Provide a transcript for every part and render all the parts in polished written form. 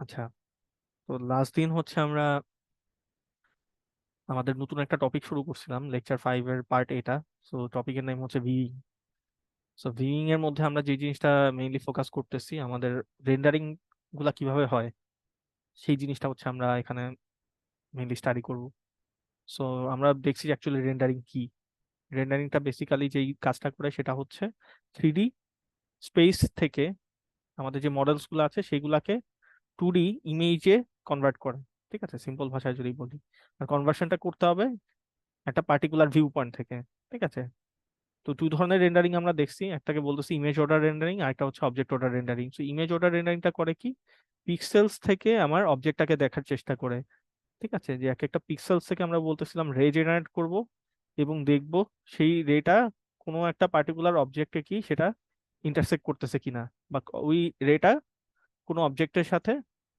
আচ্ছা, তো লাস্ট দিন হচ্ছে আমরা আমাদের নতুন একটা টপিক শুরু করছিলাম, লেকচার 5 এর পার্ট এটা। সো টপিকের নাম হচ্ছে ভিইং। সো ভিইং এর মধ্যে আমরা যে জিনিসটা মেইনলি ফোকাস করতেছি, আমাদের রেন্ডারিং গুলা কিভাবে হয় সেই জিনিসটা হচ্ছে আমরা এখানে মেইনলি স্টাডি করব। সো আমরা দেখছি অ্যাকচুয়ালি রেন্ডারিং কি। রেন্ডারিংটা বেসিক্যালি যেই কাজটা করে সেটা হচ্ছে 3D স্পেস থেকে আমাদের যে মডেলস গুলো আছে সেগুলাকে 2D ইমেজে কনভার্ট করে। ঠিক আছে, সিম্পল ভাষায় যদি বলি, আর কনভার্সনটা করতে হবে একটা পার্টিকুলার ভিউ পয়েন্ট থেকে। ঠিক আছে, তো দুই ধরনের রেন্ডারিং আমরা দেখছি, একটাকে বলতেছি ইমেজ অর্ডার রেন্ডারিং, আর একটা হচ্ছে অবজেক্ট অর্ডার রেন্ডারিং। তো ইমেজ অর্ডার রেন্ডারিংটা করে কি, পিক্সেলস থেকে আমার অবজেক্টটাকে দেখার চেষ্টা করে। ঠিক আছে, যে এক একটা পিক্সেলস থেকে আমরা বলতেছিলাম রে জেনারেট করব এবং দেখব সেই রেটা কোনো একটা পার্টিকুলার অবজেক্টে কি সেটা ইন্টারসেক্ট করতেছে কিনা, বা ওই রেটা কোনো অবজেক্টের সাথে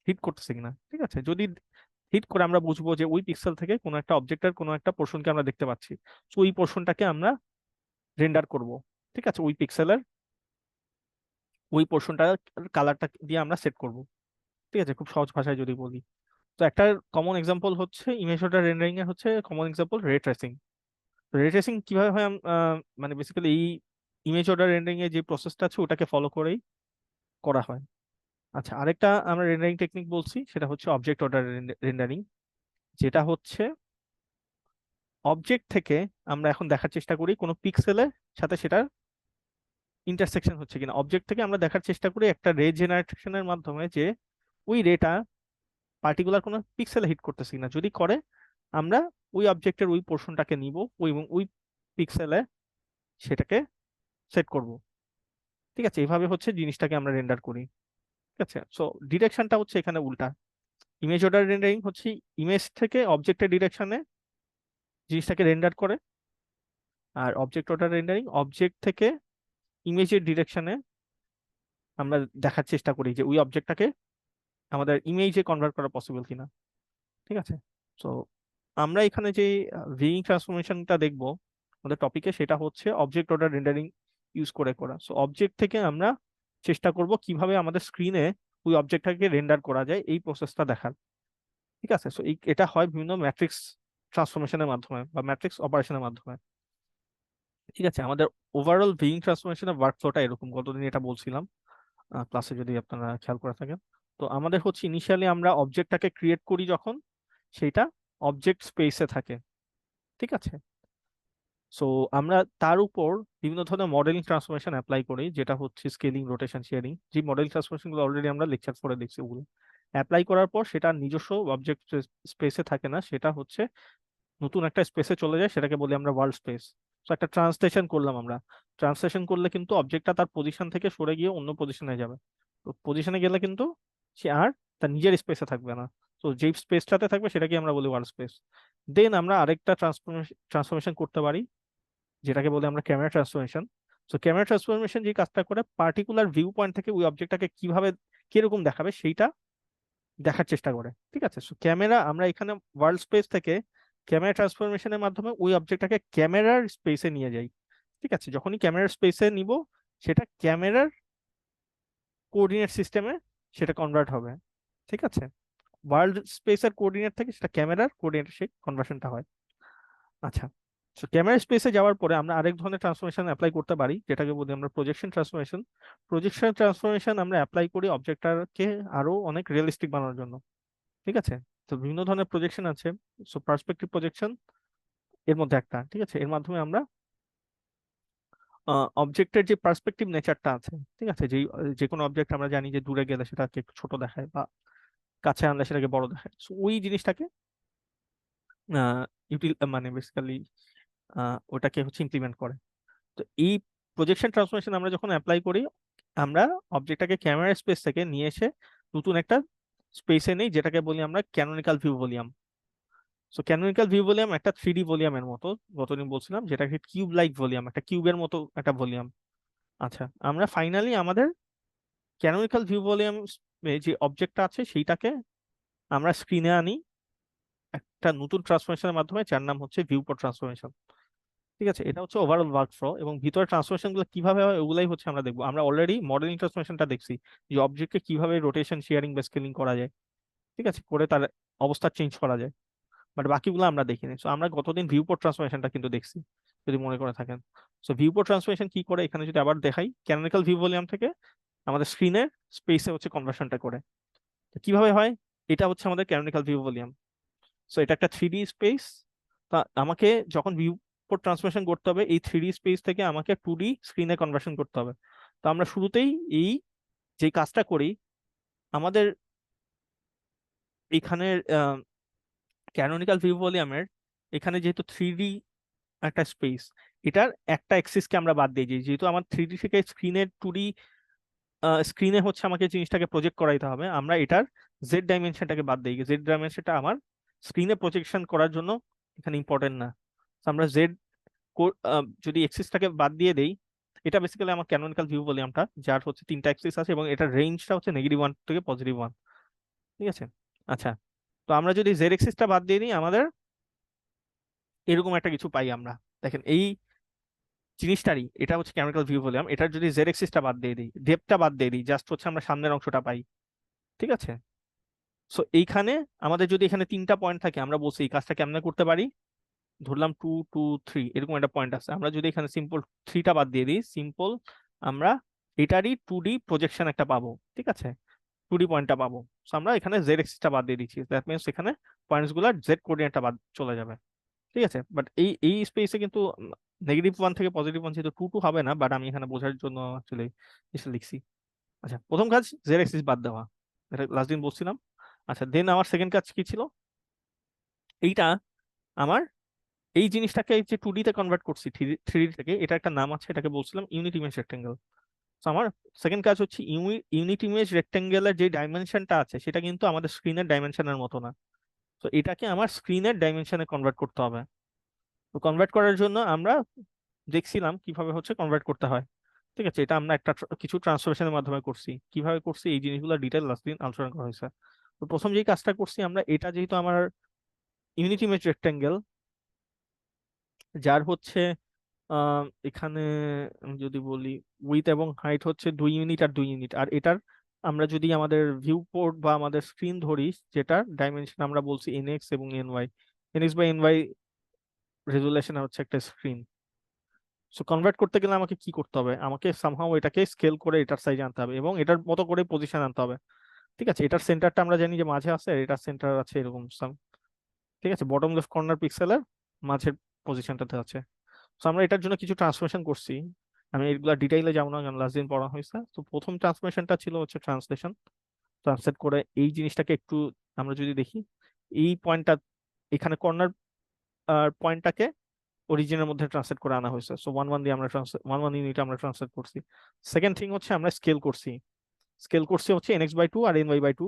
হিট করতেছে কিনা। ঠিক আছে, যদি হিট করে আমরা বুঝবো যে ওই পিক্সেল থেকে কোনো একটা অবজেক্টের কোনো একটা পোর্শনকে আমরা দেখতে পাচ্ছি, তো ওই পোর্শনটাকে আমরা রেন্ডার করব। ঠিক আছে, ওই পিক্সেলের ওই পোর্শনটা কালারটা দিয়ে আমরা সেট করব। ঠিক আছে, খুব সহজ ভাষায় যদি বলি, তো একটা কমন এক্সাম্পল হচ্ছে ইমেজ অর্ডার রেন্ডারিং এর হচ্ছে কমন এক্সাম্পল রে ট্রেসিং। রে ট্রেসিং কিভাবে হয় মানে বেসিক্যালি এই ইমেজ অর্ডার রেন্ডারিং এর যে প্রসেসটা আছে ওটাকে ফলো করেই করা হয়। আচ্ছা, আরেকটা আমরা রেন্ডারিং টেকনিক বলছি, সেটা হচ্ছে অবজেক্ট অর্ডার রেন্ডারিং, যেটা হচ্ছে অবজেক্ট থেকে আমরা এখন দেখার চেষ্টা করি কোনো পিক্সেলের সাথে সেটা ইন্টারসেকশন হচ্ছে কিনা। অবজেক্ট থেকে আমরা দেখার চেষ্টা করি একটা রে জেনারেশনের মাধ্যমে যে ওই রেটা পার্টিকুলার কোনো পিক্সেলে হিট করতেছে কিনা। যদি করে, আমরা ওই অবজেক্টের ওই পোর্শনটাকে নিব ওই এবং ওই পিক্সেলে সেটাকে সেট করব। ঠিক আছে, এইভাবে হচ্ছে জিনিসটাকে আমরা রেন্ডার করি। ঠিক আছে, সো ডিরেকশনটা হচ্ছে এখানে উল্টা। ইমেজ অর্ডার রেন্ডারিং হচ্ছে ইমেজ থেকে অবজেক্টের ডিরেকশনে জিনিসটাকে রেন্ডার করে, আর অবজেক্ট অর্ডার রেন্ডারিং অবজেক্ট থেকে ইমেজের ডিরেকশনে আমরা দেখার চেষ্টা করি যে ওই অবজেক্টটাকে আমাদের ইমেজে কনভার্ট করা পসিবল কিনা। ঠিক আছে, তো আমরা এখানে যে ভিইং ট্রান্সফরমেশনটা দেখবো আমাদের টপিকে, সেটা হচ্ছে অবজেক্ট অর্ডার রেন্ডারিং ইউজ করে করা। সো অবজেক্ট থেকে আমরা চেষ্টা করব কিভাবে আমাদের স্ক্রিনে ওই অবজেক্টটাকে রেন্ডার করা যায়, এই প্রসেসটা দেখার। ঠিক আছে, সো এটা হয় বিভিন্ন ম্যাট্রিক্স ট্রান্সফরমেশনের মাধ্যমে বা ম্যাট্রিক্স অপারেশনের মাধ্যমে। ঠিক আছে, আমাদের ওভারঅল ভিইং ট্রান্সফরমেশনের ওয়ার্কফ্লোটা এরকম, গতদিন এটা বলছিলাম ক্লাসে যদি আপনারা খেয়াল করে থাকেন। তো আমাদের হচ্ছে ইনিশিয়ালি আমরা অবজেক্টটাকে ক্রিয়েট করি যখন সেটা অবজেক্ট স্পেসে থাকে। ঠিক আছে, সো আমরা তার উপর বিভিন্ন ধরনের মডেলিং ট্রান্সফরমেশন অ্যাপ্লাই করি, যেটা হচ্ছে স্কেলিং, রোটেশন, শেয়ারিং। যে মডেলিং ট্রান্সফরমেশন গুলো অলরেডি আমরা লেকচার 4 দেখছি, ওগুলো অ্যাপ্লাই করার পর সেটা নিজস্ব অবজেক্ট স্পেসে থাকে না, সেটা হচ্ছে নতুন একটা স্পেসে চলে যায়, সেটাকে বলি আমরা ওয়ার্ল্ড স্পেস। তো একটা ট্রান্সলেশন করলাম আমরা। ট্রান্সলেশন করলে কিন্তু অবজেক্টটা তার পজিশন থেকে সরে গিয়ে অন্য পজিশনে যাবে। তো পজিশনে গেলে কিন্তু সে আর তার নিজের স্পেসে থাকবে না। তো যেই স্পেসটাতে থাকবে সেটাকে আমরা বলি ওয়ার্ল্ড স্পেস। দেন আমরা আরেকটা ট্রান্সফরমেশন করতে পারি, যেটাকে বলি আমরা ক্যামেরা ট্রান্সফরমেশন। তো ক্যামেরা ট্রান্সফরমেশন যে কাজটা করে, পার্টিকুলার ভিউ পয়েন্ট থেকে ওই অবজেক্টটাকে কিভাবে কিরকম দেখাবে সেইটা দেখার চেষ্টা করে। ঠিক আছে, সো ক্যামেরা আমরা এখানে ওয়ার্ল্ড স্পেস থেকে ক্যামেরা ট্রান্সফরমেশনের মাধ্যমে ওই অবজেক্টটাকে ক্যামেরার স্পেসে নিয়ে যাই। ঠিক আছে, যখনই ক্যামেরার স্পেসে নিব সেটা ক্যামেরার কোঅর্ডিনেট সিস্টেমে সেটা কনভার্ট হবে। ঠিক আছে, ওয়ার্ল্ড স্পেসের কোঅর্ডিনেট থেকে সেটা ক্যামেরার কোঅর্ডিনেট সেই কনভার্সনটা হয়। আচ্ছা, তো ক্যামেরা স্পেসে যাওয়ার পরে আমরা আরেক ধরনের ট্রান্সফরমেশন অ্যাপ্লাই করতে পারি, যেটাকে বলি আমরা প্রজেকশন ট্রান্সফরমেশন। প্রজেকশন ট্রান্সফরমেশন আমরা অ্যাপ্লাই করি অবজেক্টটাকে আরো অনেক রিয়েলিস্টিক বানানোর জন্য। ঠিক আছে, তো বিভিন্ন ধরনের প্রজেকশন আছে। সো পার্সপেক্টিভ প্রজেকশন এর মধ্যে একটা। ঠিক আছে, এর মাধ্যমে আমরা অবজেক্টের যে পার্সপেক্টিভ নেচারটা আছে, ঠিক আছে, যেই যে কোনো অবজেক্ট আমরা জানি যে দূরে গেলে সেটাকে একটু ছোট দেখায় বা কাছে আনলে সেটাকে বড় দেখায়। So, ওই জিনিসটাকে মানে বেসিক্যালি ওটাকে হচ্ছে ইমপ্লিমেন্ট করে। তো এই প্রজেকশন ট্রান্সফরমেশন আমরা যখন অ্যাপ্লাই করি, আমরা অবজেক্টটাকে ক্যামেরা স্পেস থেকে নিয়ে এসে নতুন একটা স্পেসে নেই, যেটাকে বলি আমরা canonical view volume. So canonical view volume একটা 3D ভলিউমের মতো, গতদিন বলছিলাম, যেটা একটা কিউব লাইক ভলিউম, একটা কিউবের মতো একটা ভলিউম। আচ্ছা, আমরা ফাইনালি আমাদের ক্যানোনিক্যাল ভিউ ভলিউম যে অবজেক্টটা আছে সেইটাকে আমরা স্ক্রিনে আনি একটা নতুন ট্রান্সফরমেশনের মাধ্যমে, যার নাম হচ্ছে ভিউপোর্ট ট্রান্সফরমেশন। ঠিক আছে, এটা হচ্ছে ওভারঅল ওয়ার্ক ফ্লো, এবং ভিতরে ট্রান্সফরমেশন গুলো কিভাবে হয় ওগুলাই হচ্ছে আমরা দেখবো। আমরা অলরেডি মডেলিং ট্রান্সফরমেশনটা দেখছি, যে অবজেক্টকে কিভাবে রোটেশন, শেয়ারিং বা স্কেলিং করা যায়, ঠিক আছে, করে তার অবস্থা চেঞ্জ করা যায়, বাট বাকিগুলো আমরা দেখিনি। সো আমরা গতদিন ভিউপোর্ট ট্রান্সফরমেশনটা কিন্তু দেখছি, যদি মনে করে থাকেন। সো ভিউপোর্ট ট্রান্সফরমেশন কি করে এখানে যদি আবার দেখাই, ক্যানোনিকাল ভিউ ভলিউম থেকে আমাদের স্ক্রিনের স্পেসে হচ্ছে কনভার্সনটা করে। তো কিভাবে হয়, এটা হচ্ছে আমাদের ক্যানোনিকাল ভিউ ভলিউম। সো এটা একটা 3D স্পেস। তা আমাকে যখন ভিউপোর্ট ট্রান্সফরমেশন করতে হবে, এই 3D স্পেস থেকে আমাকে 2D স্ক্রিনে কনভার্সন করতে হবে। তো আমরা শুরুতেই এই যে কাজটা করি, আমাদের এখানের ক্যানোনিকাল ভিউ ভলিউমের এখানে যেহেতু 3D একটা স্পেস, এটার একটা এক্সিসকে আমরা বাদ দিয়ে দিই, যেহেতু আমার 3D থেকে স্ক্রিনের 2D স্ক্রিনে হচ্ছে আমাকে জিনিসটাকে প্রজেক্ট করাইতে হবে, আমরা এটার জেড ডাইমেনশনটাকে বাদ দিই। জেড ডাইমেনশনটা আমার স্ক্রিনে প্রজেকশন করার জন্য এখানে ইম্পর্টেন্ট না। তো আমরা জেড যদি এক্সিসটাকে বাদ দিয়ে দেই, এটা বেসিক্যালি আমার ক্যানোনিকাল ভিউ ভলিউমটা, যার হচ্ছে 3টা এক্সিস আছে এবং এটার রেঞ্জটা হচ্ছে -1 থেকে +1। ঠিক আছে, আচ্ছা। তো আমরা যদি জেড এক্সিসটা বাদ দিয়ে দিই, আমাদের এরকম একটা কিছু পাই আমরা। দেখেন এই জিনিসটারই, এটা হচ্ছে ক্যানোনিকাল ভিউ ভলিউম, এটার যদি জেড এক্সিসটা বাদ দিয়ে দিই, ডেপটা বাদ দিয়ে দিই, জাস্ট হচ্ছে আমরা সামনের অংশটা পাই। ঠিক আছে, সো এইখানে আমাদের যদি এখানে 3টা পয়েন্ট থাকে, আমরা বলছি এই কাজটা কেমনে করতে পারি, ধরলাম 2 2 3 এরকম একটা পয়েন্ট আছে, আমরা যদি এখানে সিম্পল 3টা বাদ দিয়ে দিই, সিম্পল আমরা এটারই 2D প্রজেকশন একটা পাবো। ঠিক আছে, 2D পয়েন্টটা পাবো। সো আমরা এখানে জেড এক্সিসটা বাদ দিয়ে দিচ্ছি, দ্যাট মিনস এখানে পয়েন্টস গুলার জেড কোঅর্ডিনেটটা বাদ চলে যাবে। ঠিক আছে, বাট এই এই স্পেসে কিন্তু -1 থেকে +1 যেহেতু 2 2 হবে না, বাট আমি এখানে বোঝার জন্য অ্যাকচুয়ালি এটা লিখছি। আচ্ছা, প্রথম কাজ জেড এক্সিস বাদ দেওয়া, এটা লাস্ট দিন বলছিলাম। আচ্ছা, দেন আমার সেকেন্ড কাজ কি ছিল, এইটা আমার এই জিনিসটাকে যে 2D তে কনভার্ট করছি 3D থেকে, এটা একটা নাম আছে, এটাকে বলছিলাম ইউনিট ইমেজ রেক্টেঙ্গেল। তো আমার সেকেন্ড কাজ হচ্ছে ইউনিট ইমেজ রেক্টেঙ্গেলের যে ডাইমেনশনটা আছে, সেটা কিন্তু আমাদের স্ক্রিনের ডাইমেনশনের মতো না। তো এটাকে আমার স্ক্রিনের ডাইমেনশনে কনভার্ট করতে হবে। তো কনভার্ট করার জন্য আমরা দেখছিলাম কিভাবে হচ্ছে কনভার্ট করতে হয়। ঠিক আছে, এটা আমরা একটা কিছু ট্রান্সফরমেশনের মাধ্যমে করছি, কিভাবে করছি এই জিনিসগুলো ডিটেল লাস্ট দিন আলোচনা করা হয়েছে। তো প্রথম যেই কাজটা করছি আমরা, এটা যেহেতু আমার ইউনিট ইমেজ রেক্টেঙ্গেল, যার হচ্ছে এখানে আমি যদি বলি উইথ এবং হাইট হচ্ছে 2 ইউনিট আর 2 ইউনিট, আর এটার আমরা যদি আমাদের ভিউ পোর্ট বা আমাদের স্ক্রিন ধরি, যেটার ডাইমেনশন আমরা বলছি এনএক্স এবং NY, NX by NY resolution হচ্ছে একটা স্ক্রিন। সো কনভার্ট করতে গেলে আমাকে কি করতে হবে, আমাকে সামহাও এটাকে স্কেল করে এটার সাইজ আনতে হবে এবং এটার মতো করে পজিশন আনতে হবে। ঠিক আছে, এটার সেন্টারটা আমরা জানি যে মাঝে আছে, আর এটার সেন্টার আছে এরকম সাম। ঠিক আছে, বটম লেফট কর্নার পিক্সেলের মাঝের পজিশনটাতে আছে। তো আমরা এটার জন্য কিছু ট্রান্সফরমেশন করছি, আমি এগুলা ডিটেইলে যাবো না কারণ লাস্ট দিন পড়া হয়েছে। তো প্রথম ট্রান্সফরমেশনটা ছিল হচ্ছে ট্রান্সলেশন। ট্রান্সলেট করে এই জিনিসটাকে একটু আমরা যদি দেখি, এই পয়েন্টটা এখানে কর্নার পয়েন্টটাকে অরিজিনের মধ্যে ট্রান্সলেট করে আনা হয়েছে। সো 1 1 দিয়ে আমরা 1 1 ইউনিট আমরা ট্রান্সলেট করছি। সেকেন্ড থিং হচ্ছে আমরা স্কেল করছি। স্কেল করছি হচ্ছে nx/2 আর ny/2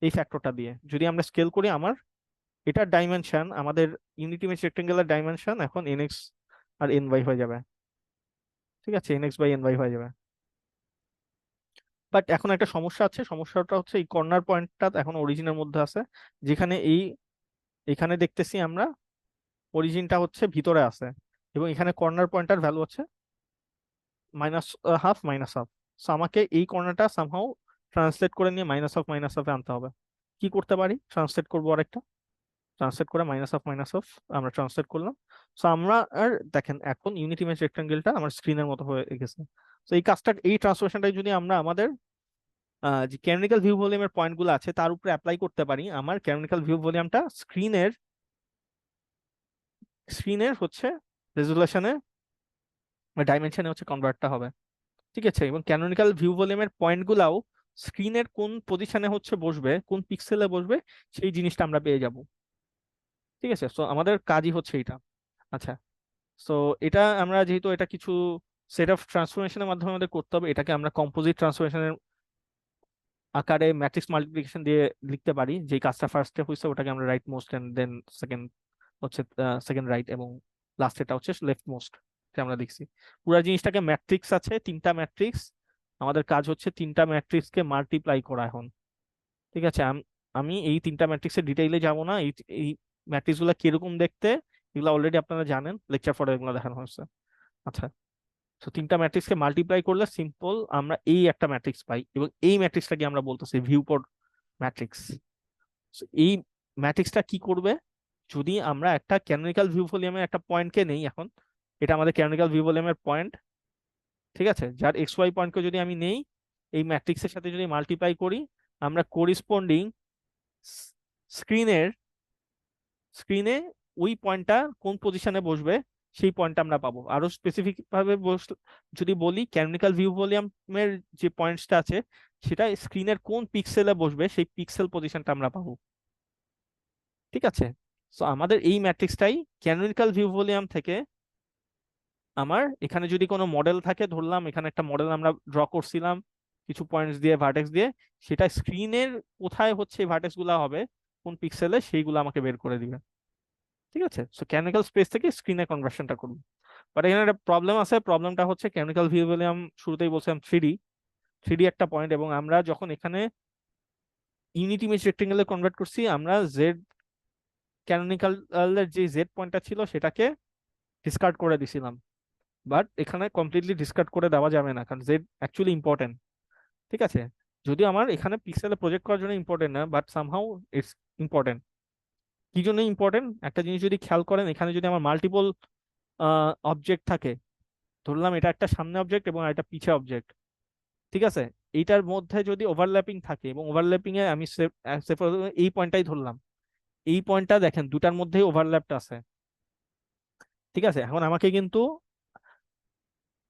এই ফ্যাক্টরটা দিয়ে। যদি আমরা স্কেল করি, আমার এটার ডাইমেনশন, আমাদের ইউনিট ইমেজ রেক্টেঙ্গেলের ডাইমেনশন এখন nx আর ny হয়ে যাবে। ঠিক আছে, nx/ny হয়ে যাবে। বাট এখন একটা সমস্যা আছে, সমস্যাটা হচ্ছে এই কর্নার পয়েন্টটা এখন অরিজিনের মধ্যে আছে, যেখানে এখানে দেখতেছি আমরা অরিজিনটা হচ্ছে ভিতরে আছে, এবং এখানে কর্নার পয়েন্টার ভ্যালু হচ্ছে -1/2 -1/2। সো আমাকে এই কর্নারটা সামহাও ট্রান্সলেট করে নিয়ে -1/2 আনতে হবে। কি করতে পারি, ট্রান্সলেট করবো আরেকটা, ট্রান্সলেট করে -1/2 আমরা ট্রান্সলেট করলাম। সো আমরা আর দেখেন এখন ইউনিট ইমেজ রেক্টেঙ্গেলটা আমার স্ক্রিনের মতো হয়ে গেছে। তো এই কাজটা, এই ট্রান্সলেশনটাই যদি আমরা আমাদের যে ক্যানোনিকাল ভিউ ভলিউমের পয়েন্ট গুলো আছে তার উপরে অ্যাপ্লাই করতে পারি, আমার ক্যানোনিকাল ভিউ ভলিউমটা স্ক্রিনের হচ্ছে রেজুলেশনে ডাইমেনশনে হচ্ছে কনভার্টটা হবে। ঠিক আছে, এবং ক্যানোনিকাল ভিউ ভলিউমের পয়েন্ট গুলাও স্ক্রিনের কোন পজিশনে হচ্ছে বসবে, কোন পিক্সেলে বসবে, সেই জিনিসটা আমরা পেয়ে যাব। ঠিক আছে, সো আমাদের কাজই হচ্ছে এটা। আচ্ছা, সো এটা আমরা যেহেতু এটা কিছু সেট অফ ট্রান্সফরমেশনের মাধ্যমে আমাদের করতে হবে, এটাকে আমরা কম্পোজিট ট্রান্সফরমেশনের আকারে ম্যাট্রিক্স মাল্টিপ্লিকেশন দিয়ে লিখতে পারি। যে কাজটা ফার্স্টে হয়েছে ওটাকে আমরা right most and then second হচ্ছে সেকেন্ড রাইট, এবং লাস্টেরটা হচ্ছে লেফট মোস্ট, আমরা দেখছি। পুরো জিনিসটাকে ম্যাট্রিক্স আছে 3টা ম্যাট্রিক্স, আমাদের কাজ হচ্ছে 3টা ম্যাট্রিক্সকে মাল্টিপ্লাই করা এখন। ঠিক আছে, আমি এই 3টা ম্যাট্রিক্সের ডিটেইলে যাব না, এই এই ম্যাট্রিক্স গুলা কিরকম দেখতে এগুলো অলরেডি আপনারা জানেন, লেকচার 4 এগুলো দেখানো হয়েছে। আচ্ছা, তো তিনটা ম্যাট্রিক্সকে মাল্টিপ্লাই করলে সিম্পল আমরা এই একটা ম্যাট্রিক্স পাই, এবং এই ম্যাট্রিক্সটাকে আমরা বলতেছি ভিউপোর্ট ম্যাট্রিক্স। এই ম্যাট্রিক্সটা কি করবে, যদি আমরা একটা ক্যানোনিকাল ভিউ ভলিউমের একটা পয়েন্টকে নেই, এখন এটা আমাদের ক্যানোনিকাল ভিউ ভলিউমের পয়েন্ট, ঠিক আছে, যার এক্স ওয়াই পয়েন্টকে যদি আমি নেই, এই ম্যাট্রিক্সের সাথে যদি মাল্টিপ্লাই করি, আমরা করিসপন্ডিং স্ক্রিনের স্ক্রিনে ওই পয়েন্টটা কোন পজিশনে বসবে সেই পয়েন্টটা আমরা পাবো। আরো স্পেসিফিক ভাবে যদি বলি, ক্যানোনিকাল ভিউ ভলিউমের যে পয়েন্টসটা আছে সেটা স্ক্রিনের কোন পিক্সেলে বসবে সেই পিক্সেল পজিশনটা আমরা পাবো। ঠিক আছে, তো আমাদের এই ম্যাট্রিক্সটাই ক্যানোনিকাল ভিউ ভলিউম থেকে আমার এখানে যদি কোনো মডেল থাকে, ধরলাম এখানে একটা মডেল আমরা ড্র করছিলাম কিছু পয়েন্টস দিয়ে, ভার্টেক্স দিয়ে, সেটা স্ক্রিনের কোথায় হচ্ছে ভার্টেক্স গুলা হবে কোন পিক্সেলে, সেইগুলো আমাকে বের করে দিবে। ঠিক আছে, সো ক্যানোনিকাল স্পেস থেকে স্ক্রিনে কনভার্সনটা করবো। বাট এখানে একটা প্রবলেম আছে, প্রবলেমটা হচ্ছে ক্যানোনিকাল ভিউ ভলিউম শুরুতেই বলছিলাম থ্রি ডি একটা পয়েন্ট, এবং আমরা যখন এখানে ইউনিট ইমেজ রেক্টেঙ্গেলে কনভার্ট করছি, আমরা জেড ক্যানোনিকাল এর যে জেড পয়েন্টটা ছিল সেটাকে ডিসকার্ড করে দিছিলাম। বাট এখানে কমপ্লিটলি ডিসকার্ড করে দেওয়া যাবে না, কারণ জেড অ্যাকচুয়ালি ইম্পর্টেন্ট। ঠিক আছে, যদিও আমার এখানে পিক্সেলে প্রজেক্ট করার জন্য ইম্পর্টেন্ট না, বাট সামহাউ ইটস ইম্পর্টেন্ট। কি জন্য ইম্পর্টেন্ট, একটা জিনিস যদি খেয়াল করেন, এখানে যদি আমার মাল্টিপল অবজেক্ট থাকে, ধরলাম এটা একটা সামনে অবজেক্ট এবং একটা পিছে অবজেক্ট, ঠিক আছে, এইটার মধ্যে যদি ওভারল্যাপিং থাকে, এবং ওভারল্যাপিং এ আমি এই পয়েন্টটাই ধরলাম, এই পয়েন্টটা দেখেন দুটার মধ্যেই ওভারল্যাপটা আছে। ঠিক আছে, এখন আমাকে কিন্তু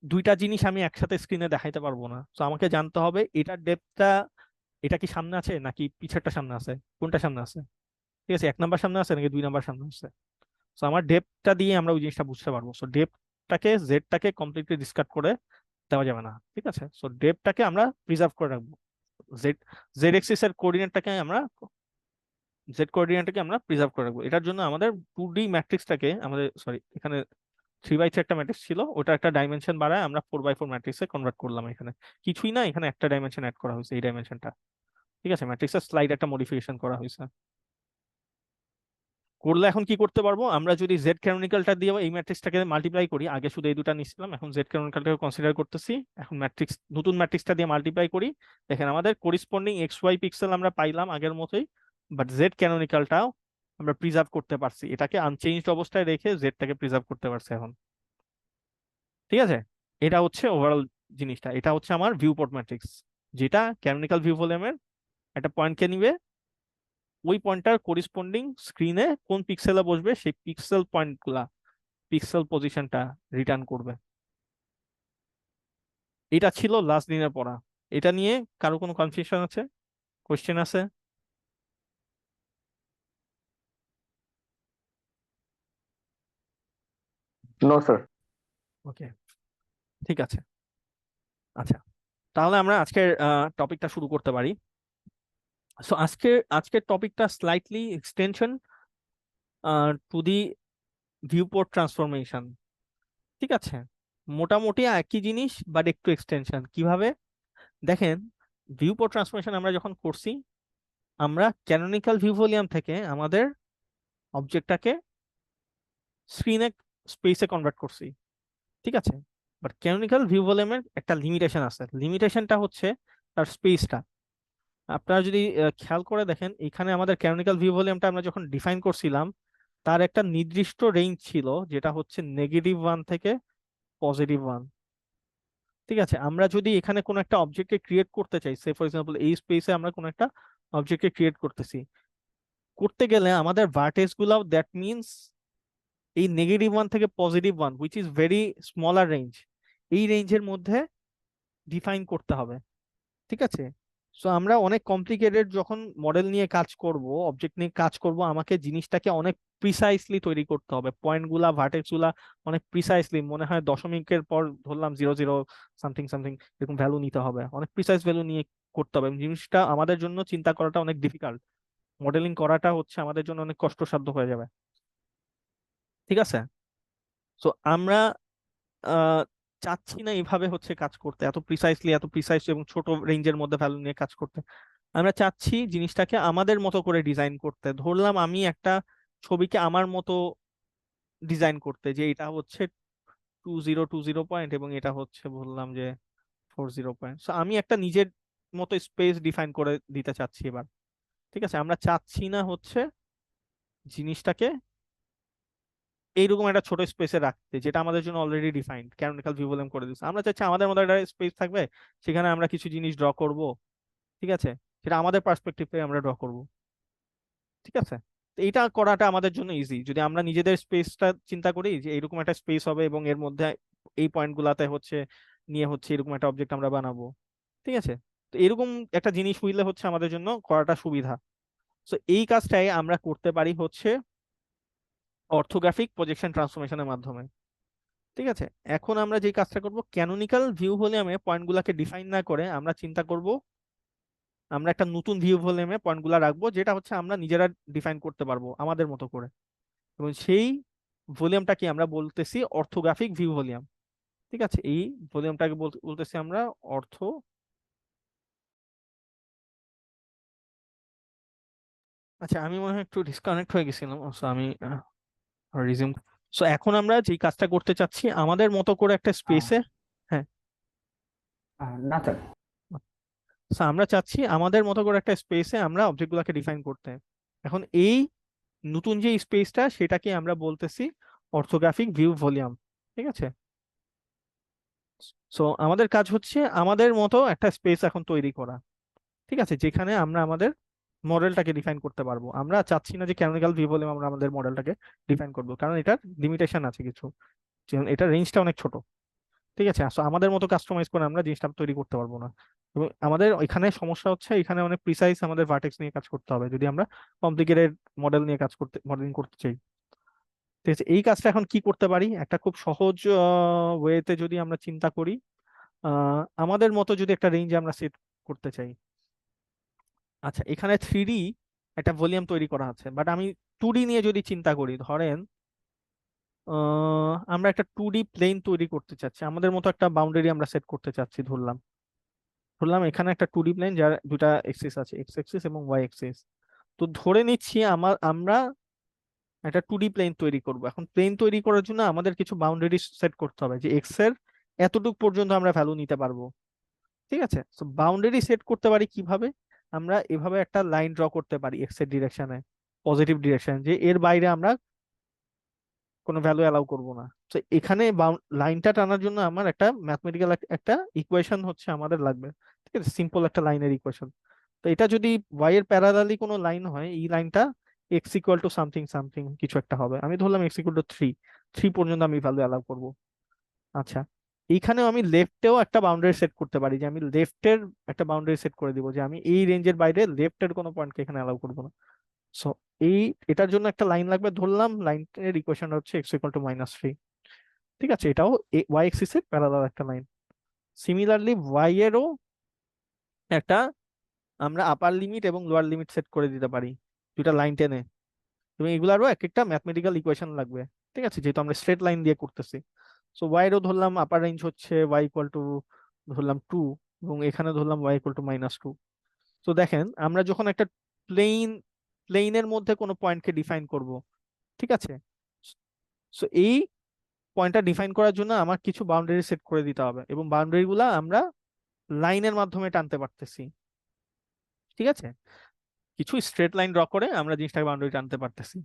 দুইটা জিনিস আমি একসাথে স্ক্রিনে দেখাইতে পারবো না, তো আমাকে জানতে হবে এটার ডেপথটা, এটা কি সামনে আছে নাকি পিছেরটা সামনে আছে, কোনটা সামনে আছে। ঠিক আছে, 1 নাম্বার সামনে আছে নাকি 2 নাম্বার সামনে আছে। তো আমার ডেপথটা দিয়ে আমরা ওই জিনিসটা বুঝতে পারবো। সো ডেপথটাকে জেডটাকে কমপ্লিটলি ডিসকার্ড করে দেওয়া যাবে না। ঠিক আছে, সো ডেপথটাকে আমরা প্রিজার্ভ করে রাখবো। জেড জেড এক্সিস এর কোঅর্ডিনেটটাকে আমরা জেড কোঅর্ডিনেটটাকে আমরা প্রিজার্ভ করে রাখবো। এটার জন্য আমাদের 2D ম্যাট্রিক্সটাকে আমাদের, সরি, এখানে 3x3 একটা ম্যাট্রিক্স ছিল, ওটা একটা ডাইমেনশন বাড়ায় আমরা 4x4 ম্যাট্রিক্সে কনভার্ট করলাম। এখানে কিছুই না, এখানে একটা ডাইমেনশন অ্যাড করা হয়েছে, এই ডাইমেনশনটা। ঠিক আছে, ম্যাট্রিক্সের স্লাইড একটা মডিফিকেশন করা হয়েছে। করলে এখন কি করতে পারবো, আমরা যদি জেড ক্যানোনিকালটা দিয়ে এই ম্যাট্রিক্সটাকে মাল্টিপ্লাই করি, আগে শুধু এই দুটা নিছিলাম, এখন জেড ক্যানোনিকালটাকে কনসিডার করতেছি, এখন ম্যাট্রিক্স নতুন ম্যাট্রিক্সটা দিয়ে মাল্টিপ্লাই করি, দেখেন আমাদের করিসপন্ডিং এক্স ওয়াই পিক্সেল আমরা পাইলাম আগের মতোই, বাট জেড ক্যানোনিকালটাও আমরা প্রিজার্ভ করতে পারছি, এটাকে আনচেঞ্জড অবস্থায় রেখে জেডটাকে প্রিজার্ভ করতে পারছি এখন। ঠিক আছে, এটা হচ্ছে ওভারঅল জিনিসটা, এটা হচ্ছে আমার ভিউপোর্ট ম্যাট্রিক্স, যেটা ক্যানোনিকাল ভিউ ভলিউমের একটা পয়েন্টকে নিবে, ওই পয়েন্টটার করিসপন্ডিং স্ক্রিনে কোন পিক্সেলে বসবে সেই পিক্সেল পয়েন্টগুলা, পিক্সেল পজিশনটা রিটার্ন করবে। এটা ছিল লাস্ট দিনের পড়া। এটা নিয়ে কারো কোনো কনফিউশন আছে, কোশ্চেন আছে? No sir. ওকে, ঠিক আছে। আচ্ছা, তাহলে আমরা আজকের টপিকটা শুরু করতে পারি। সো আজকের টপিকটা slightly extension to the viewport transformation. ঠিক আছে, মোটামুটি একই জিনিস বাট একটু এক্সটেনশন। কিভাবে দেখেন, ভিউপোর্ট ট্রান্সফরমেশন আমরা যখন করছি, আমরা ক্যানোনিকাল ভিউ ভলিউম থেকে আমাদের অবজেক্টটাকে স্ক্রিনে স্পেসে কনভার্ট করছি। ঠিক আছে, বাট ক্যানোনিকাল ভিউ ভলিউমের একটা লিমিটেশন আছে, লিমিটেশনটা হচ্ছে তার স্পেসটা। আপনারা যদি খেয়াল করে দেখেন, এখানে আমাদের ক্যানোনিকাল ভিউ ভলিউমটা আমরা যখন ডিফাইন করছিলাম, তার একটা নির্দিষ্ট রেঞ্জ ছিল, যেটা হচ্ছে -1 থেকে +1। ঠিক আছে, আমরা যদি এখানে কোনো একটা অবজেক্টকে ক্রিয়েট করতে চাই, সে ফর এক্সাম্পল এই স্পেসে আমরা কোনো একটা অবজেক্টকে ক্রিয়েট করতেছি, করতে গেলে আমাদের ভার্টেক্স গুলো, দ্যাট মিনস এই -1 থেকে +1, which is very smaller range, এই রেঞ্জের মধ্যে ডিফাইন করতে হবে। ঠিক আছে, সো আমরা অনেক কমপ্লিকেটেড যখন মডেল নিয়ে কাজ করব, অবজেক্ট নিয়ে কাজ করব, আমাকে জিনিসটাকে অনেক প্রিসাইসলি তৈরি করতে হবে, পয়েন্ট গুলা, ভার্টেক্স গুলা অনেক প্রিসাইসলি, মনে হয় দশমিকের পর ধরলাম 00 সামথিং সামথিং এরকম ভ্যালু নিতে হবে, অনেক প্রিসাইস ভ্যালু নিয়ে করতে হবে। এবং জিনিসটা আমাদের জন্য চিন্তা করাটা অনেক ডিফিকাল্ট, মডেলিং করাটা হচ্ছে আমাদের জন্য অনেক কষ্টসাধ্য হয়ে যাবে। ঠিক আছে, সো আমরা আহ, চাচ্ছি না এইভাবে হচ্ছে কাজ করতে, এত প্রিসাইস এবং ছোট রেঞ্জের মধ্যে ভ্যালু নিয়ে কাজ করতে। আমরা চাচ্ছি জিনিসটাকে আমাদের মতো করে ডিজাইন করতে। ধরলাম আমি একটা ছবিকে আমার মতো ডিজাইন করতে, যে এটা হচ্ছে 2020 পয়েন্ট এবং এটা হচ্ছে বললাম যে 40 পয়েন্ট। সো আমি একটা নিজের মতো স্পেস ডিফাইন করে দিতে চাচ্ছি এবার। ঠিক আছে, আমরা চাচ্ছি না হচ্ছে জিনিসটাকে এইরকম একটা ছোট স্পেসে রাখতে, যেটা আমাদের জন্য already defined canonical view volume করে দিচ্ছে। আমরা চাচ্ছি আমাদের মতো একটা স্পেস থাকবে, সেখানে আমরা কিছু জিনিস ড্র করব। ঠিক আছে, সেটা আমাদের পার্সপেক্টিভ থেকে আমরা ড্র করব। ঠিক আছে, তো এটা করাটা আমাদের জন্য ইজি। যদি আমরা নিজেদের স্পেসটা চিন্তা করি যে এরকম একটা স্পেস হবে এবং এর মধ্যে এই পয়েন্ট গুলাতে হচ্ছে নিয়ে হচ্ছে এরকম একটা অবজেক্ট আমরা বানাবো। ঠিক আছে, তো এরকম একটা জিনিস হইলে হচ্ছে আমাদের জন্য করাটা সুবিধা। তো এই কাজটাই আমরা করতে পারি হচ্ছে অর্থোগ্রাফিক প্রজেকশন ট্রান্সফরমেশনের মাধ্যমে। ঠিক আছে, এখন আমরা যে কাজটা করব, ক্যানোনিকাল ভিউ ভলিউমে পয়েন্টগুলোকে ডিফাইন না করে আমরা চিন্তা করব আমরা একটা নতুন ভিউ ভলিউমে পয়েন্টগুলো রাখবো, যেটা হচ্ছে আমরা নিজেরা ডিফাইন করতে পারবো আমাদের মতো করে। এবং সেই ভলিউমটাকে আমরা বলতেছি অর্থোগ্রাফিক ভিউ ভলিউম। ঠিক আছে, এই ভলিউমটাকে বলতেছি আমরা অর্থ। আচ্ছা, আমি মনে হয় একটু ডিসকানেক্ট হয়ে গেছিলাম, so আমি রিজিউম। সো এখন আমরা যে কাজটা করতে চাচ্ছি আমাদের মতো করে একটা আহ, স্পেসে। হ্যাঁ, না স্যার। so আমরা চাচ্ছি আমাদের মতো করে একটা স্পেসে আমরা অবজেক্টগুলোকে ডিফাইন করতে। এখন এই নতুন যে স্পেসটা সেটাকে আমরা বলতেছি অর্থোগ্রাফিক ভিউ ভলিউম। ঠিক আছে, সো আমাদের কাজ হচ্ছে আমাদের মতো একটা স্পেস এখন তৈরি করা। ঠিক আছে, যেখানে আমরা আমাদের মডেলটাকে ডিফাইন করতে পারবো। আমরা চাচ্ছি না যে ক্যানোনিকাল ভিউ ভলিউম আমরা আমাদের মডেলটাকে ডিফাইন করবো, কারণ এটার লিমিটেশন আছে কিছু, যেমন এটার রেঞ্জটা অনেক ছোট। ঠিক আছে, সো আমাদের মতো কাস্টমাইজ করে আমরা জিনিসটা তৈরি করতে পারবো না। এবং আমাদের এখানে সমস্যা হচ্ছে, এখানে অনেক প্রিসাইজ আমাদের ভার্টেক্স নিয়ে কাজ করতে হবে যদি আমরা কমপ্লিকেটেড মডেল নিয়ে কাজ করতে মডেলিং করতে চাই। ঠিক আছে, এই কাজটা এখন কি করতে পারি, একটা খুব সহজ ওয়েতে যদি আমরা চিন্তা করি, আমাদের মতো যদি একটা রেঞ্জ আমরা সেট করতে চাই। আচ্ছা, এখানে 3D একটা ভলিউম তৈরি করা আছে, বাট আমি 2D নিয়ে যদি চিন্তা করি, ধরেন আমরা একটা 2D প্লেন তৈরি করতে চাচ্ছি, আমাদের মতো একটা বাউন্ডারি আমরা সেট করতে চাচ্ছি। ধরলাম ধরলাম এখানে একটা 2D প্লেন যার দুটা এক্সিস আছে, এক্স এক্সিস এবং ওয়াই এক্সিস। তো ধরে নিচ্ছি আমরা একটা 2D প্লেন তৈরি করব। এখন প্লেন তৈরি করার জন্য আমাদের কিছু বাউন্ডারি সেট করতে হবে, যে এক্স এর এতটুকু পর্যন্ত আমরা ভ্যালু নিতে পারবো। ঠিক আছে, তো বাউন্ডারি সেট করতে পারি কিভাবে, আমরা এভাবে একটা লাইন ড্র করতে পারি এক্স এর ডিরেকশনে, পজিটিভ ডিরেকশন, যে এর বাইরে আমরা কোনো ভ্যালু অ্যালাউ করব না। তো এখানে লাইনটা টানার জন্য আমার একটা ম্যাথমেটিক্যাল একটা ইকুয়েশন হচ্ছে আমাদের লাগবে। ঠিক আছে, সিম্পল একটা লাইনের ইকুয়েশন। তো এটা যদি ওয়াই এর প্যারালালি কোনো লাইন হয়, এই লাইনটা x equal to something something কিছু একটা হবে। আমি ধরলাম এক্স ইকুয়াল টু 3, 3 পর্যন্ত আমি ভ্যালু অ্যালাউ করব। আচ্ছা, এইখানেও আমি লেফটেও একটা বাউন্ডারি সেট করতে পারি, যে আমি লেফটের একটা বাউন্ডারি সেট করে দিব, যে আমি এই রেঞ্জের বাইরে লেফটের কোনো পয়েন্টকে এখানে অ্যালাউ করবো না। সো এই এটার জন্য একটা লাইন লাগবে, ধরলাম লাইনের ইকুয়েশন হচ্ছে এক্স ইকুয়াল টু -3। ঠিক আছে, এটাও ওয়াই এক্সিস এর প্যারালাল একটা লাইন। সিমিলারলি ওয়াই এরও একটা আমরা আপার লিমিট এবং লোয়ার লিমিট সেট করে দিতে পারি, দুটা লাইন টেনে। এবং এগুলারও এক একটা ম্যাথমেটিক্যাল ইকুয়েশন লাগবে। ঠিক আছে, যেহেতু আমরা স্ট্রেট লাইন দিয়ে করতেছি। সো ওয়াই এরও ধরলাম আপার রেঞ্জ হচ্ছে ওয়াই ইকুয়াল টু ধরলাম 2, এবং এখানে ধরলাম ওয়াই ইকুয়াল টু -2। তো দেখেন, আমরা যখন একটা প্লেন প্লেনের মধ্যে কোনো পয়েন্টকে ডিফাইন করব, ঠিক আছে, সো এই পয়েন্টটা ডিফাইন করার জন্য আমার কিছু বাউন্ডারি সেট করে দিতে হবে, এবং বাউন্ডারি গুলা আমরা লাইনের মাধ্যমে টানতে পারতেছি। ঠিক আছে, কিছু স্ট্রেট লাইন ড্র করে আমরা জিনিসটাকে বাউন্ডারি টানতে পারতেছি।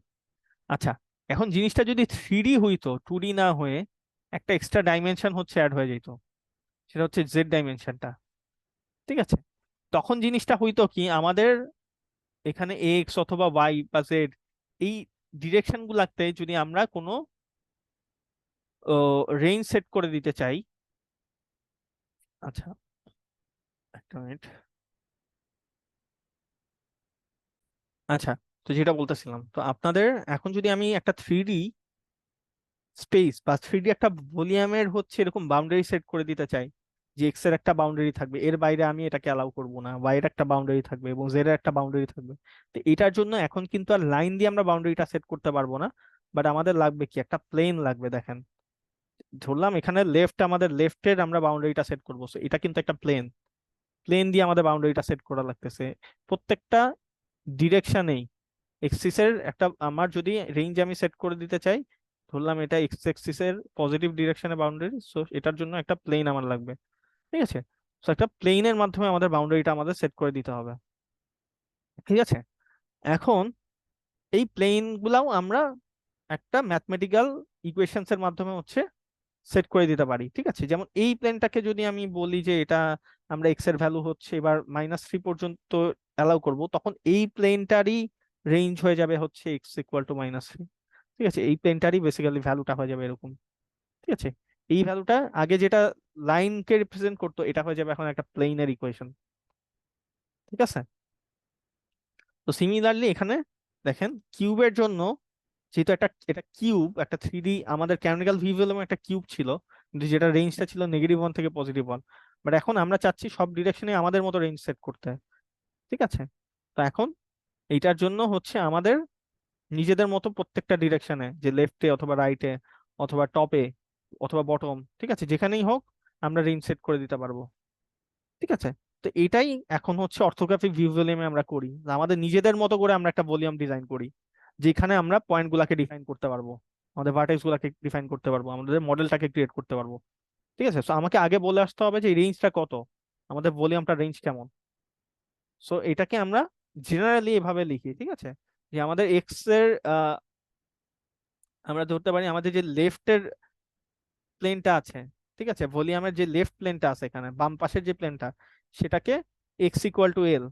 আচ্ছা, এখন জিনিসটা যদি 3D হইতো, 2D না হয়ে একটা এক্সট্রা ডাইমেনশন হচ্ছে অ্যাড হয়ে যেত, সেটা হচ্ছে জেড ডাইমেনশনটা। ঠিক আছে, তখন জিনিসটা হইতো কি, আমাদের এখানে এক্স অথবা ওয়াই বা জেড, এই ডিরেকশন গুলাতে যদি আমরা কোনো রেঞ্জ সেট করে দিতে চাই। আচ্ছা, একটা মিনিট। আচ্ছা, তো যেটা বলতেছিলাম, তো আপনাদের এখন যদি আমি একটা 3D স্পেস বা 3D একটা ভলিউমের হচ্ছে এরকম বাউন্ডারি সেট করে দিতে চাই, যে এক্স এর একটা বাউন্ডারি থাকবে, এর বাইরে আমি এটাকে অ্যালাউ করব না, ওয়াই এর একটা বাউন্ডারি থাকবে এবং জেড এর একটা বাউন্ডারি থাকবে। তো এটার জন্য এখন কিন্তু আর লাইন দিয়ে আমরা বাউন্ডারিটা সেট করতে পারবো না, বাট আমাদের লাগবে কি, একটা প্লেন লাগবে। দেখেন, ধরলাম এখানে আমাদের লেফটের আমরা বাউন্ডারিটা সেট করবো, so এটা কিন্তু একটা প্লেন, প্লেন দিয়ে আমাদের বাউন্ডারিটা সেট করা লাগতেছে প্রত্যেকটা ডিরেকশনেই। এক্সিসের একটা আমার যদি রেঞ্জ আমি সেট করে দিতে চাই, ধরলাম এটা এক্স অ্যাক্সিসের পজিটিভ ডিরেকশনে বাউন্ডারি, সো এটার জন্য একটা প্লেন আমার লাগবে। ঠিক আছে, সো একটা প্লেনের মাধ্যমে আমাদের বাউন্ডারিটা আমাদের সেট করে দিতে হবে। ঠিক আছে, এখন এই প্লেন গুলাও আমরা একটা ম্যাথমেটিক্যাল ইকুয়েশনস এর মাধ্যমে হচ্ছে সেট করে দিতে পারি। ঠিক আছে, যেমন এই প্লেনটাকে যদি আমি বলি যে এটা আমরা এক্স এর ভ্যালু হচ্ছে এবার -3 পর্যন্ত অ্যালাউ করব, তখন এই প্লেনটারই রেঞ্জ হয়ে যাবে হচ্ছে এক্স ইকুয়াল টু -3। ঠিক আছে, এই প্লেনটারই বেসিক্যালি ভ্যালুটা হয়ে যাবে এরকম। ঠিক আছে, এই ভ্যালুটা আগে যেটা লাইনকে রিপ্রেজেন্ট করতো এটা হয়ে যাবে এখন একটা প্লেনের ইকুয়েশন। ঠিক আছে, তো সিমিলারলি এখানে দেখেন কিউবের জন্য, যেহেতু এটা কিউব, একটা 3D আমাদের ক্যানোনিক্যাল ভিউ ভলিউম একটা কিউব ছিল, কিন্তু যেটা রেঞ্জটা ছিল -1 থেকে +1, বাট এখন আমরা চাচ্ছি সব ডিরেকশনে আমাদের মতো রেঞ্জ সেট করতে। ঠিক আছে, তো এখন এইটার জন্য হচ্ছে আমাদের নিজেদের মতো প্রত্যেকটা ডিরেকশনে, যে লেফটে অথবা রাইটে অথবা টপে অথবা বটম, ঠিক আছে, যেখানেই হোক আমরা রেঞ্জ সেট করে দিতে পারবো। ঠিক আছে, তো এটাই এখন হচ্ছে অর্থোগ্রাফিক ভিউ ভলিউমে আমরা করি, যে আমাদের নিজেদের মতো করে আমরা একটা ভলিউম ডিজাইন করি, যেখানে আমরা পয়েন্ট গুলাকে ডিফাইন করতে পারবো, আমাদের ভার্টেক্স গুলাকে ডিফাইন করতে পারবো, আমাদের মডেলটাকে ক্রিয়েট করতে পারবো। ঠিক আছে, তো আমাকে আগে বলে আসতে হবে যে রেঞ্জটা কত, আমাদের ভলিউমটা রেঞ্জ কেমন। সো এটাকে আমরা জেনারেলি এভাবে লিখি। ঠিক আছে, যে আমাদের এক্স এর আমরা ধরতে পারি আমাদের যে লেফটের প্লেনটা আছে, ঠিক আছে, ভলিউমের যে লেফট প্লেনটা আছে এখানে বাম পাশের যে প্লেনটা, সেটাকে এক্স ইকুয়াল টু এল,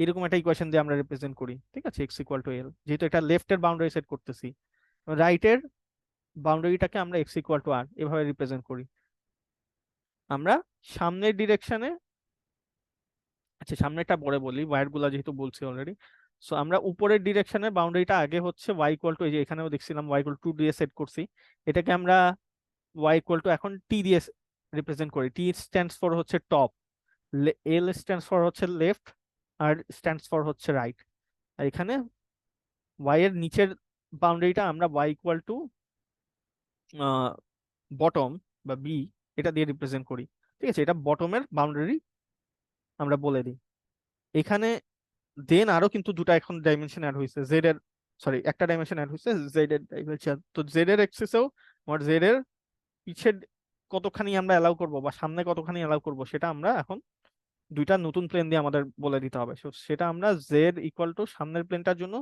এরকম একটা ইকুয়েশন দিয়ে আমরা রিপ্রেজেন্ট করি। ঠিক আছে, এক্স ইকুয়াল টু এল, যেহেতু এটা লেফটের বাউন্ডারি সেট করতেছি, রাইটের বাউন্ডারিটাকে আমরা এক্স ইকুয়াল টু আর এভাবে রিপ্রেজেন্ট করি। আমরা সামনের ডিরেকশনে, আচ্ছা সামনেটা পরে বলি, ওয়াইড গুলা যেহেতু বলছি অলরেডি। সো আমরা উপরের ডিরেকশনের বাউন্ডারিটা আগে হচ্ছে ওয়াই ইকুয়াল টু, এই যে এখানেও দেখছিলাম ওয়াই ইকুয়াল টু দিয়ে সেট করছি, এটাকে আমরা ওয়াই ইকুয়াল টু এখন টি দিয়ে রিপ্রেজেন্ট করি। টি স্ট্যান্ডস ফর হচ্ছে টপ, এল স্ট্যান্ডস ফর হচ্ছে লেফট, আর স্ট্যান্ডস ফর হচ্ছে রাইট। আর এখানে ওয়াই এর নিচের বাউন্ডারিটা আমরা ওয়াই ইকুয়াল টু বটম বা বি, এটা দিয়ে রিপ্রেজেন্ট করি। ঠিক আছে, এটা বটমের বাউন্ডারি আমরা বলে দিই এখানে। দেন আরো কিন্তু দুটা এখন ডাইমেনশন অ্যাড হয়েছে জেড এর, সরি একটা ডাইমেনশন অ্যাড হয়েছে জেড এর ডাইমেনশন। তো জেড এর এক্সিসেও আমার জেড এর পিছের কতখানি আমরা অ্যালাউ করব বা সামনে কতখানি অ্যালাউ করব, সেটা আমরা এখন দুইটা নতুন প্লেন দিয়ে আমাদের বলে দিতে হবে। So, সেটা আমরা জেড ইকুয়াল টু সামনের প্লেনটার জন্য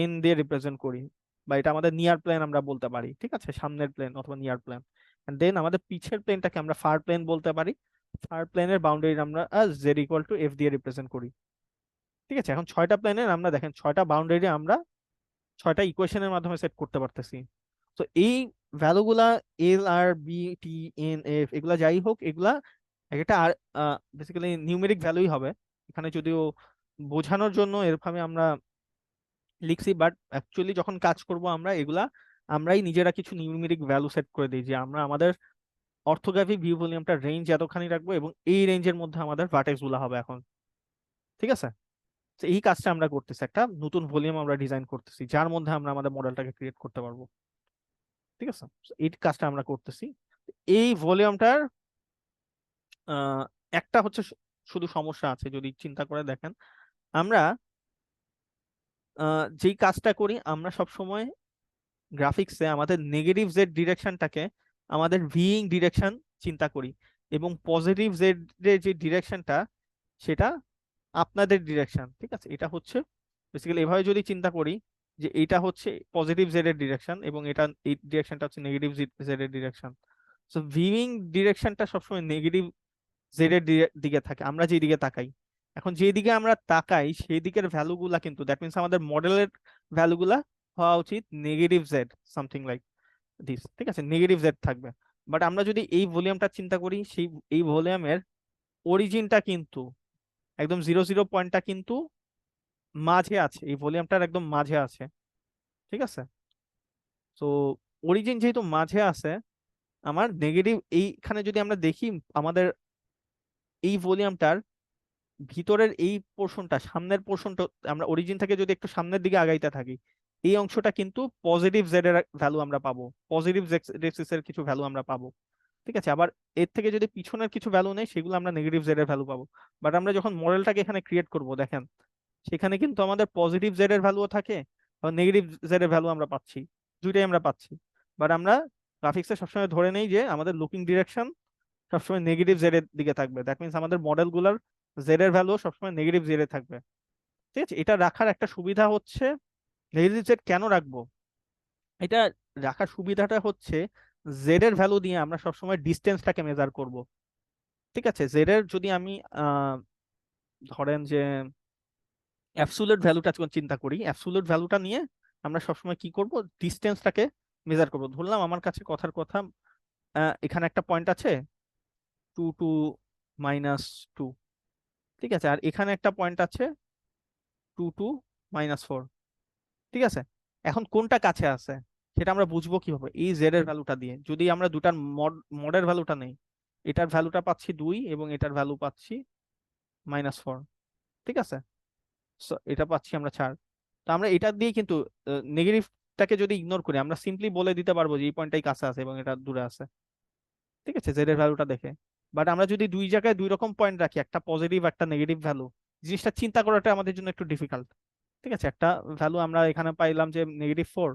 এন দিয়ে রিপ্রেজেন্ট করি, বা এটা আমাদের নিয়ার প্লেন আমরা বলতে পারি। ঠিক আছে, সামনের প্লেন অথবা নিয়ার প্লেন। এন্ড দেন আমাদের পিছের প্লেনটাকে আমরা ফার প্লেন বলতে পারি, ফার প্লেনের বাউন্ডারি আমরা জেড ইকুয়াল টু এফ দিয়ে রিপ্রেজেন্ট করি। ঠিক আছে, এখন ছয়টা প্লেনের আমরা দেখেন ছয়টা বাউন্ডারি আমরা ছয়টা ইকুয়েশনের মাধ্যমে সেট করতে পারতেছি। তো এই ভ্যালুগুলা এল আর বি টি এন এফ এগুলা যাই হোক, এগুলা একটা আর বেসিক্যালি নিউমেরিক ভ্যালুই হবে এখানে, যদিও বোঝানোর জন্য এরভাবে আমরা লিখছি, বাট অ্যাকচুয়ালি যখন কাজ করব আমরা এগুলা আমরাই নিজেরা কিছু নিউমেরিক ভ্যালু সেট করে দিই, যে আমরা আমাদের অর্থোগ্রাফিক ভিউ ভলিউমটা রেঞ্জ এতখানি রাখবো এবং এই রেঞ্জের মধ্যে আমাদের ভার্টেক্স গুলা হবে এখন। ঠিক আছে, তো এই কাজটা আমরা করতেছি, একটা নতুন ভলিউম আমরা ডিজাইন করতেছি যার মধ্যে আমরা আমাদের মডেলটাকে ক্রিয়েট করতে পারবো। ঠিক আছে, তো এই কাজটা আমরা করতেছি। এই ভলিউমটার একটা হচ্ছে শুধু সমস্যা আছে, যদি চিন্তা করে দেখেন, আমরা যেই কাজটা করি আমরা সব সময় গ্রাফিক্সে আমাদের নেগেটিভ জেড ডিরেকশনটাকে আমাদের ভিইং ডিরেকশন চিন্তা করি, এবং পজিটিভ জেড এর যে ডিরেকশনটা সেটা আপনাদের ডিরেকশন। ঠিক আছে, এটা হচ্ছে বেসিক্যালি এভাবে যদি চিন্তা করি যে এটা হচ্ছে পজিটিভ জেড এর ডিরেকশন এবং এটা এই ডিরেকশনটা হচ্ছে নেগেটিভ জেড এর ডিরেকশন। সো ভিউইং ডিরেকশনটা সবসময় নেগেটিভ জেড এর দিকে থাকে, আমরা যেই দিকে তাকাই। এখন যেই দিকে আমরা তাকাই সেই দিকের ভ্যালুগুলা কিন্তু দ্যাট মিনস আমাদের মডেলের ভ্যালুগুলা হওয়া উচিত negative Z, something like this. ঠিক আছে, নেগেটিভ জেড থাকবে। বাট আমরা যদি এই ভলিউমটা চিন্তা করি, সেই এই ভলিউমের অরিজিনটা কিন্তু একদম 0 0 পয়েন্টটা কিন্তু মাঝে আছে, এই ভলিউমটার একদম মাঝে আছে। ঠিক আছে, তো অরিজিন যেহেতু মাঝে আছে, আমার নেগেটিভ এইখানে যদি আমরা দেখি আমাদের এই ভলিউমটার ভিতরের এই পোর্শনটা, সামনের পোর্শনটা, আমরা অরিজিন থেকে যদি একটু সামনের দিকে আগাইতে থাকি, এই অংশটা কিন্তু পজিটিভ জেড এর ভ্যালু আমরা পাবো, পজিটিভ জেড এর কিছু ভ্যালু আমরা পাবো। ঠিক আছে, আবার এর থেকে যদি পিছনের কিছু ভ্যালু নেই সেগুলো আমরা নেগেটিভ জেড এর ভ্যালু পাবো। বাট আমরা যখন মডেলটাকে এখানে ক্রিয়েট করব দেখেন, সেখানে কিন্তু আমাদের পজিটিভ জেড এর ভ্যালুও থাকে, আবার নেগেটিভ জেড এর ভ্যালু আমরা পাচ্ছি, দুইটাই আমরা পাচ্ছি। বাট আমরা গ্রাফিক্সে সবসময় ধরে নেই যে আমাদের লুকিং ডিরেকশন সবসময় নেগেটিভ জেড এর দিকে থাকবে। দ্যাট মিনস আমাদের মডেলগুলোর জেড এর ভ্যালু সবসময় নেগেটিভ জেড এ থাকবে। ঠিক আছে, এটা রাখার একটা সুবিধা হচ্ছে, নেগেটিভ জেড কেন রাখবো, এটা রাখার সুবিধাটা হচ্ছে জেড এর ভ্যালু দিয়ে আমরা সবসময় ডিস্টেন্সটাকে মেজার করব। ঠিক আছে, জেড এর যদি আমি ধরেন যে অ্যাবসুলেট ভ্যালুটা চিন্তা করি, অ্যাবসুলেট ভ্যালুটা নিয়ে আমরা সবসময় কি করব, ডিস্টেন্সটাকে মেজার করব। ধরলাম আমার কাছে কথার কথা এখানে একটা পয়েন্ট আছে 2 - 2 ঠিক আছে, আর এখানে একটা পয়েন্ট আছে 2 - -4। ঠিক আছে, এখন কোনটা কাছে আছে সেটা আমরা বুঝবো কিভাবে, এই জেড এর ভ্যালুটা দিয়ে। যদি আমরা দুটার মডের ভ্যালুটা নেই, এটার ভ্যালুটা পাচ্ছি 2 এবং এটার ভ্যালু পাচ্ছি -4। ঠিক আছে, সো এটা পাচ্ছি আমরা 4। তো আমরা এটা দিয়ে কিন্তু নেগেটিভটাকে যদি ইগনোর করি, আমরা সিম্পলি বলে দিতে পারবো যে এই পয়েন্টটাই কাছে আছে এবং এটা দূরে আছে। ঠিক আছে, জেড এর ভ্যালুটা দেখে। বাট আমরা যদি দুই জায়গায় দুই রকম পয়েন্ট রাখি, একটা পজিটিভ একটা নেগেটিভ ভ্যালু, জিনিসটা চিন্তা করাটা আমাদের জন্য একটু ডিফিকাল্ট। ঠিক আছে, একটা ভ্যালু আমরা এখানে পাইলাম যে -4,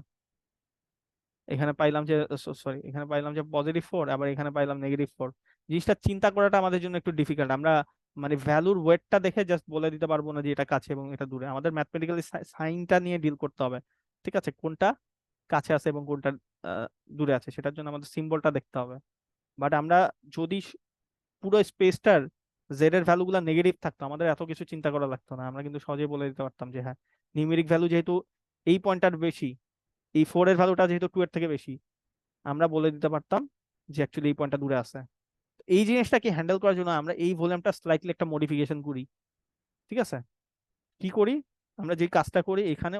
এখানে পাইলাম যে সরি, এখানে পাইলাম যে +4, আবার এখানে পাইলাম -4। জিনিসটা চিন্তা করাটা আমাদের জন্য একটু ডিফিকাল্ট। আমরা মানে ভ্যালুর ওয়েটটা দেখে জাস্ট বলে দিতে পারবো না যে এটা কাছে এবং এটা দূরে। আমাদের ম্যাথমেটিক্যালি সাইনটা নিয়ে ডিল করতে হবে। ঠিক আছে, কোনটা কাছে আছে এবং কোনটা আহ, দূরে আছে, সেটার জন্য আমাদের সিম্বলটা দেখতে হবে। বাট আমরা যদি পুরো স্পেসটার জেড এর ভ্যালুগুলো নেগেটিভ থাকতো, আমাদের এত কিছু চিন্তা করা লাগতো না। আমরা কিন্তু সহজেই বলে দিতে পারতাম যে হ্যাঁ, নিউমেরিক ভ্যালু যেহেতু এই পয়েন্টটার বেশি, এই 4 এর ভ্যালুটা যেহেতু 2 এর থেকে বেশি, আমরা বলে দিতে পারতাম যে অ্যাকচুয়ালি এই পয়েন্টটা দূরে আছে। এই জিনিসটাকে হ্যান্ডেল করার জন্য আমরা এই ভলিউমটা স্লাইটলি একটা মডিফিকেশন করি। ঠিক আছে, কি করি, আমরা যে কাজটা করি, এখানে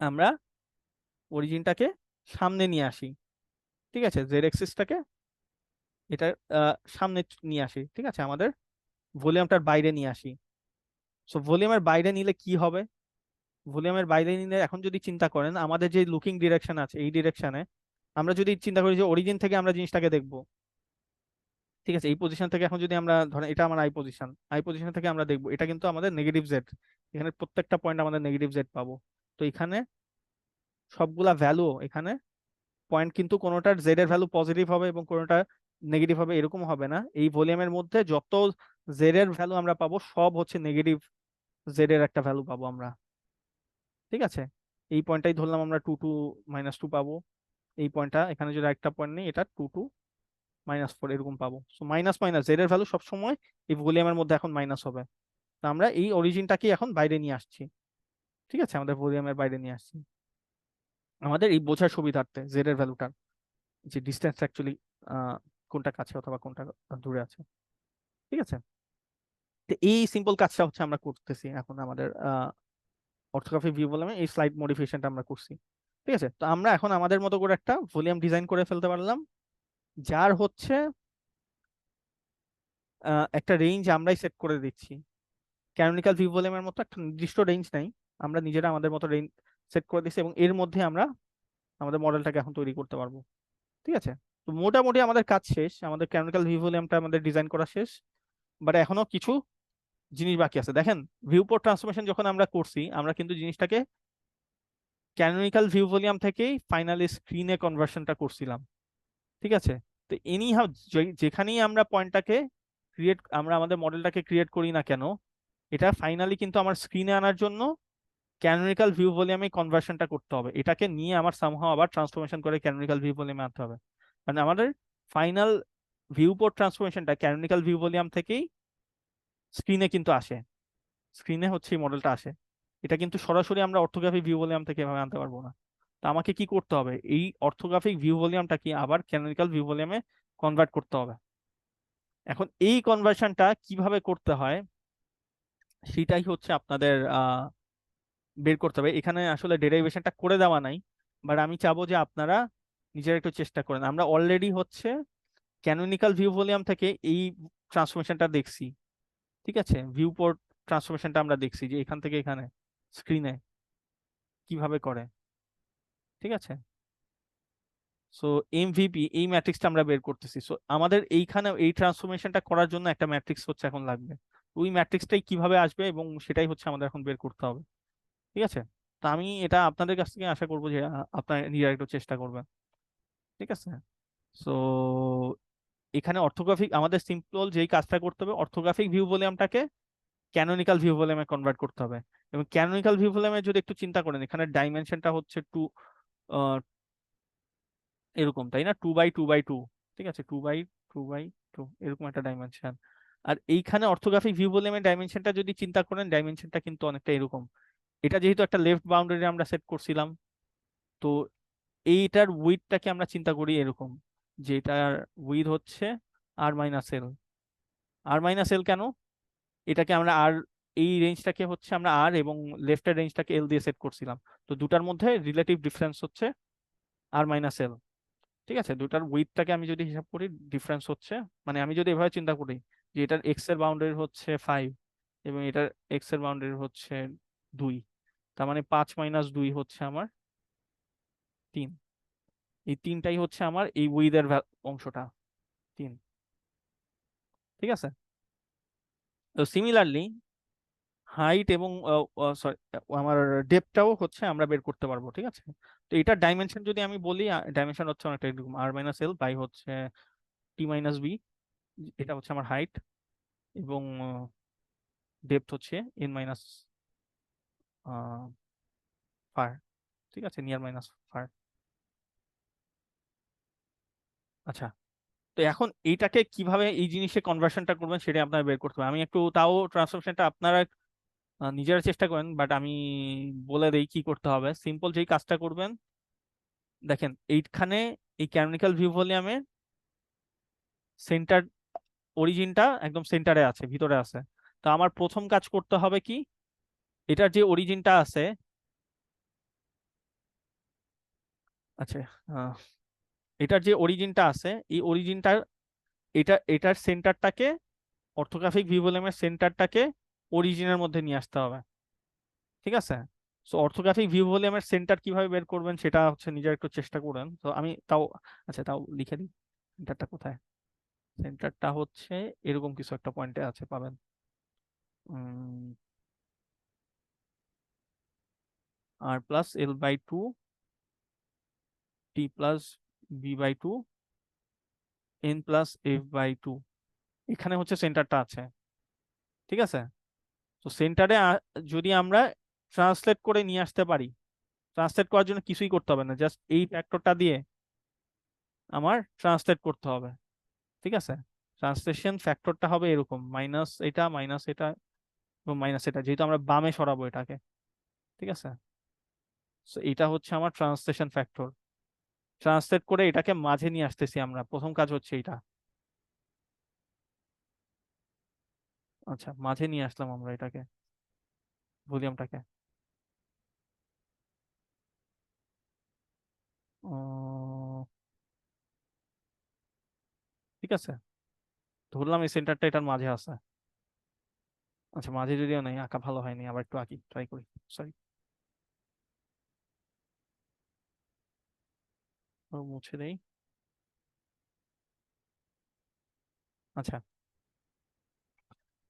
আমরা অরিজিনটাকে সামনে নিয়ে আসি। ঠিক আছে, জেড এক্সিসটাকে এটা সামনে নিয়ে আসি। ঠিক আছে, আমাদের ভলিউমটার বাইরে নিয়ে আসি। সো ভলিউমের বাইরে নিলে কি হবে, ভলিউমের বাইরে নিলে এখন যদি চিন্তা করেন আমাদের যে লুকিং ডিরেকশন আছে এই ডিরেকশনে, আমরা যদি চিন্তা করি যে অরিজিন থেকে আমরা জিনিসটাকে দেখবো। ঠিক আছে, এই পজিশন থেকে এখন যদি আমরা ধরেন এটা আমার আই পজিশন থেকে আমরা দেখবো, এটা কিন্তু আমাদের নেগেটিভ জেড, এখানে প্রত্যেকটা পয়েন্ট আমাদের নেগেটিভ জেড পাবো। তো এখানে সবগুলা ভ্যালু, এখানে পয়েন্ট কিন্তু কোনোটার জেড এর ভ্যালু পজিটিভ হবে এবং কোনোটা নেগেটিভ হবে এরকম হবে না। এই ভলিউমের মধ্যে যত জেড এর ভ্যালু আমরা পাবো সব হচ্ছে নেগেটিভ জেড এর একটা ভ্যালু পাবো আমরা। ঠিক আছে, এই পয়েন্টটাই ধরলাম আমরা 2 - 2 পাবো। এই পয়েন্টটা এখানে যদি একটা পয়েন্ট নেই, এটা 2 - 4 এরকম পাবো। সো মাইনাস মাইনাস জেড এর ভ্যালু সবসময় এই ভলিউমের মধ্যে এখন মাইনাস হবে। তো আমরা এই অরিজিনটাকে এখন বাইরে নিয়ে আসছি। ঠিক আছে, আমাদের ভলিউমের বাইরে নিয়ে আসছি আমাদের এই বোঝার সুবিধার্থে জেড এর ভ্যালুটার যে ডিস্টেন্স অ্যাকচুয়ালি কোনটা কাছে অথবা কোনটা দূরে আছে। ঠিক আছে, তো এই সিম্পল কাজটা হচ্ছে আমরা করতেছি এখন আমাদের অর্থোগ্রাফিক ভিউ ভলিউমে এই স্লাইড মডিফিকেশনটা আমরা করছি। ঠিক আছে, তো আমরা এখন আমাদের মতো করে একটা ভলিউম ডিজাইন করে ফেলতে পারলাম, যার হচ্ছে একটা রেঞ্জ আমরাই সেট করে দিচ্ছি। ক্যানোনিকাল ভিউ ভলিউমের মতো একটা নির্দিষ্ট রেঞ্জ নাই, আমরা নিজেরা আমাদের মতো রেঞ্জ সেট করে দিচ্ছি এবং এর মধ্যে আমরা আমাদের মডেলটাকে এখন তৈরি করতে পারবো। ঠিক আছে, তো মোটামুটি আমাদের কাজ শেষ, আমাদের ক্যানোনিকাল ভিউ ভলিউমটা আমাদের ডিজাইন করা শেষ। বাট এখনো কিছু জিনিস বাকি আছে। দেখেন, ভিউপোর্ট ট্রান্সফরমেশন যখন আমরা করছি, আমরা কিন্তু জিনিসটাকে ক্যানোনিকাল ভিউ ভলিউম থেকেই ফাইনালি স্ক্রিনে কনভার্সনটা করছিলাম। ঠিক আছে, তো এনি হাউ যেখানেই আমরা পয়েন্টটাকে আমরা আমাদের মডেলটাকে ক্রিয়েট করি না কেন, এটা ফাইনালি কিন্তু আমার স্ক্রিনে আনার জন্য ক্যানোনিকাল ভিউ ভলিউমে কনভার্সনটা করতে হবে। এটাকে নিয়ে আমার সামহাও আবার ট্রান্সফরমেশন করে ক্যানোনিকাল ভিউ ভলিউমে আনতে হবে। মানে আমাদের ফাইনাল ভিউপোর্ট ট্রান্সফরমেশনটা ক্যানোনিকাল ভিউ ভলিউম থেকেই স্ক্রিনে কিন্তু আসে, স্ক্রিনে হচ্ছে এই মডেলটা আসে। এটা কিন্তু সরাসরি আমরা অর্থোগ্রাফিক ভিউ ভলিউম থেকে এভাবে আনতে পারবো না। তো আমাকে কি করতে হবে, এই অর্থোগ্রাফিক ভিউ ভলিউমটা কি আবার ক্যানোনিকাল ভিউ ভলিউমে কনভার্ট করতে হবে। এখন এই কনভার্সনটা কিভাবে করতে হয় সেটাই হচ্ছে আপনাদের বের করতে হবে। এখানে আসলে ডেরিভেশনটা করে দেওয়া নাই, বাট আমি চাবো যে আপনারা নিজেরা একটু চেষ্টা করেন। আমরা অলরেডি হচ্ছে ক্যানোনিকাল ভিউ ভলিউম থেকে এই ট্রান্সফরমেশনটা দেখছি। ঠিক আছে, ভিউপোর্ট ট্রান্সফরমেশনটা আমরা দেখছি যে এখান থেকে এখানে স্ক্রিনে কিভাবে করে। ঠিক আছে, সো এমভিপি এই ম্যাট্রিক্সটা আমরা বের করতেছি। সো আমাদের এইখানে এই ট্রান্সফরমেশনটা করার জন্য একটা ম্যাট্রিক্স হচ্ছে এখন লাগবে। ওই ম্যাট্রিক্সটাই কিভাবে আসবে এবং সেটাই হচ্ছে আমাদের এখন বের করতে হবে। ঠিক আছে, তো আমি এটা আপনাদের কাছ থেকে আশা করবো যে আপনারা নিজেরা একটু চেষ্টা করবেন। ঠিক আছে। সো এখানে অর্থোগ্রাফিক আমাদের সিম্পল যেই কাজটা করতে হবে, অর্থোগ্রাফিক ভিউ ভলিউমটাকে ক্যানোনিকাল ভিউ ভলিউমে কনভার্ট করতে হবে। এবং ক্যানোনিকাল ভিউ ভলিউমে যদি একটু চিন্তা করেন, এখানে ডাইমেনশনটা হচ্ছে টু, এরকম তাই না, 2 বাই 2 বাই 2। ঠিক আছে, 2 বাই 2 বাই 2 এরকম একটা ডাইমেনশন। আর এইখানে অর্থোগ্রাফিক ভিউ ভলিউমের ডাইমেনশনটা যদি চিন্তা করেন, ডাইমেনশনটা কিন্তু অনেকটা এরকম। এটা যেহেতু একটা লেফট বাউন্ডারি আমরা সেট করছিলাম, তো এইটার উইডটাকে আমরা চিন্তা করি এরকম, যে এটার উইড হচ্ছে R-L। R-L কেন? এটাকে আমরা আর, এই রেঞ্জটাকে হচ্ছে আমরা আর এবং লেফটের রেঞ্জটাকে এল দিয়ে সেট করছিলাম। তো দুটার মধ্যে রিলেটিভ ডিফারেন্স হচ্ছে R-L। ঠিক আছে, দুটার উইডটাকে আমি যদি হিসাব করি, ডিফারেন্স হচ্ছে, মানে আমি যদি এভাবে চিন্তা করি যে এটার এক্স এর বাউন্ডারি হচ্ছে 5 এবং এটার এক্স এর বাউন্ডারি হচ্ছে 2, তার মানে 5 - 2 হচ্ছে আমার 3। এই তিনটাই হচ্ছে আমার এই উইথের অংশটা, 3। ঠিক আছে। তো সিমিলারলি হাইট এবং সরি, আমার ডেপটাও হচ্ছে আমরা বের করতে পারবো। ঠিক আছে। তো এটার ডাইমেনশন যদি আমি বলি, ডাইমেনশন হচ্ছে অনেকটা এরকম, R-L বাই হচ্ছে T - B। এটা হচ্ছে আমার হাইট, এবং ডেপথ হচ্ছে N-ফার। ঠিক আছে, নিয়ার-ফার। আচ্ছা, তো এখন এইটাকে কিভাবে এই জিনিসে কনভার্সনটা করবেন সেটা আপনারা বের করতে হবে। আমি একটু তাও ট্রান্সফরমেশনটা আপনারা নিজেরা চেষ্টা করেন, বাট আমি বলে দেই কি করতে হবে। সিম্পল যেই কাজটা করবেন, দেখেন এইখানে এই ক্যানোনিকাল ভিউ ভলিউমে সেন্টার, অরিজিনটা একদম সেন্টারে আছে, ভিতরে আছে। তো আমার প্রথম কাজ করতে হবে কি, এটার যে অরিজিনটা আছে, আচ্ছা, আহ, এটার যে অরিজিনটা আছে, এই অরিজিনটার, এটার সেন্টারটাকে, অর্থোগ্রাফিক ভিউ ভলিউমের সেন্টারটাকে অরিজিনের মধ্যে নিয়ে আসতে হবে। ঠিক আছে। সো অর্থোগ্রাফিক ভিউ ভলিউমের সেন্টার কিভাবে বের করবেন সেটা হচ্ছে নিজের একটু চেষ্টা করেন। তো আমি তাও, আচ্ছা তাও লিখে দিই, সেন্টারটা কোথায়। সেন্টারটা হচ্ছে এরকম কিছু একটা পয়েন্টে আছে, পাবেন। R+L/2 T+B/2 N+F/2, এখানে হচ্ছে সেন্টারটা আছে। ঠিক আছে। তো সেন্টারে যদি আমরা ট্রান্সলেট করে নিয়ে আসতে পারি, ট্রান্সলেট করার জন্য কিছুই করতে হবে না, জাস্ট এই ফ্যাক্টরটা দিয়ে আমার ট্রান্সলেট করতে হবে। ঠিক আছে। ট্রান্সলেশন ফ্যাক্টরটা হবে এরকম, মাইনাস এটা এবং মাইনাস এটা, যেহেতু আমরা বামে সরাবো এটাকে। ঠিক আছে। তো এটা হচ্ছে আমার ট্রান্সলেশন ফ্যাক্টর। ট্রান্সলেট করে এটাকে মাঝে নিয়ে আসতেছি আমরা, প্রথম কাজ হচ্ছে এটা। আচ্ছা, মাঝে নিয়ে আসলাম আমরা এটাকে, ভলিউমটাকে। ঠিক আছে, ধরলাম এই সেন্টারটা এটার মাঝে আছে। আচ্ছা, মাঝে যদিও নাই, আঁকা ভালো হয়নি, আবার একটু আঁকি, ট্রাই করি। সরি, মুছে দেই। আচ্ছা,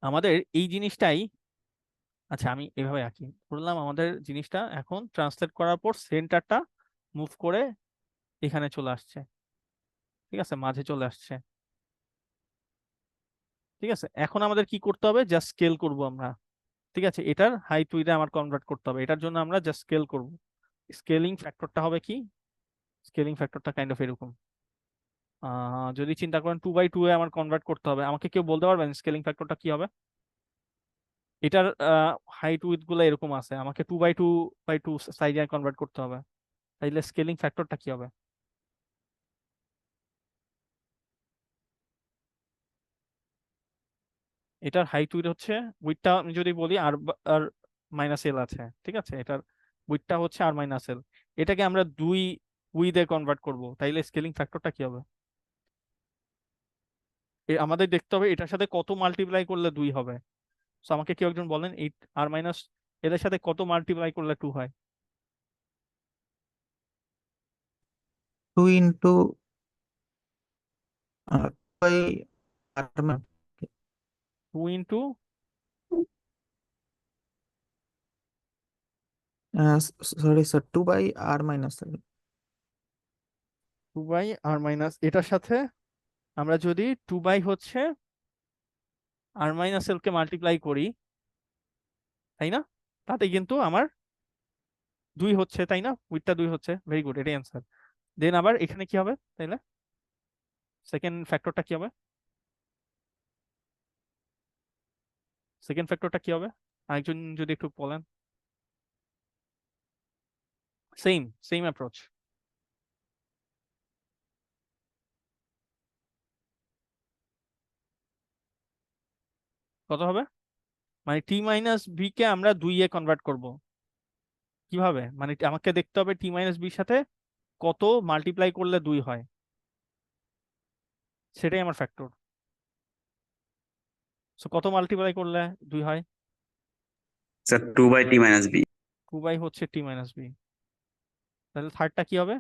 আমাদের এই জিনিসটাই, আচ্ছা আমি এভাবে আঁকি, ধরলাম আমাদের জিনিসটা এখন ট্রান্সলেট করার পর সেন্টারটা মুভ করে এখানে চলে আসছে। ঠিক আছে, মাঝে চলে আসছে। ঠিক আছে, এখন আমাদের কি করতে হবে, জাস্ট স্কেল করব আমরা। ঠিক আছে, এটার হাইট উইডে আমার কনভার্ট করতে হবে, এটার জন্য আমরা জাস্ট স্কেল করব। স্কেলিং ফ্যাক্টরটা হবে কি, স্কেলিং ফ্যাক্টরটা কাইন্ড অফ এরকম। যদি চিন্তা করেন 2/2 এ আমার কনভার্ট করতে হবে, আমাকে কেউ বলতে পারবেন স্কেলিং ফ্যাক্টরটা কি হবে? এটার হাইট উইডথ গুলো এরকম আছে, আমাকে 2/2/2 সাইজে কনভার্ট করতে হবে, তাইলে স্কেলিং ফ্যাক্টরটা কি হবে? এটার হাইট উইডথ হচ্ছে, উইডথটা আমি যদি বলি আর-L আছে। ঠিক আছে, এটার উইডথটা হচ্ছে R-L, এটাকে আমরা 2 উইডে কনভার্ট করব, তাইলে স্কেলিং ফ্যাক্টরটা কি হবে? আমাদের দেখতে হবে এটার সাথে কত মাল্টিপ্লাই করলে 2 হবে। তো আমাকে কেউ একজন বলেন, এই R-L এর সাথে কত মাল্টিপ্লাই করলে 2 হয়? 2 into 2 by R, 2 into sorry sir, 2/r-7। 2/r- এটার সাথে আমরা যদি 2 বাই হচ্ছে r - l কে মাল্টিপ্লাই করি, তাই না, তাতে কিন্তু আমার 2 হচ্ছে, তাই না, উইথটা 2 হচ্ছে, ভেরি গুড, এটাই অ্যান্সার। দেন আবার এখানে কি হবে তাইলে, সেকেন্ড ফ্যাক্টরটা কি হবে, সেকেন্ড ফ্যাক্টরটা কি হবে, আরেকজন যদি একটু বলেন। Same same approach. কত হবে, মানে t - b কে আমরা 2 এ কনভার্ট করব, কিভাবে, মানে আমাকে দেখতে হবে t - b সাথে কত মাল্টিপ্লাই করলে 2 হয়, সেটাই আমার ফ্যাক্টর। সো কত মাল্টিপ্লাই করলে 2 হয়, স্যার 2/t-b। 2 বাই হচ্ছে t - b, তাহলে থার্ডটা কি হবে,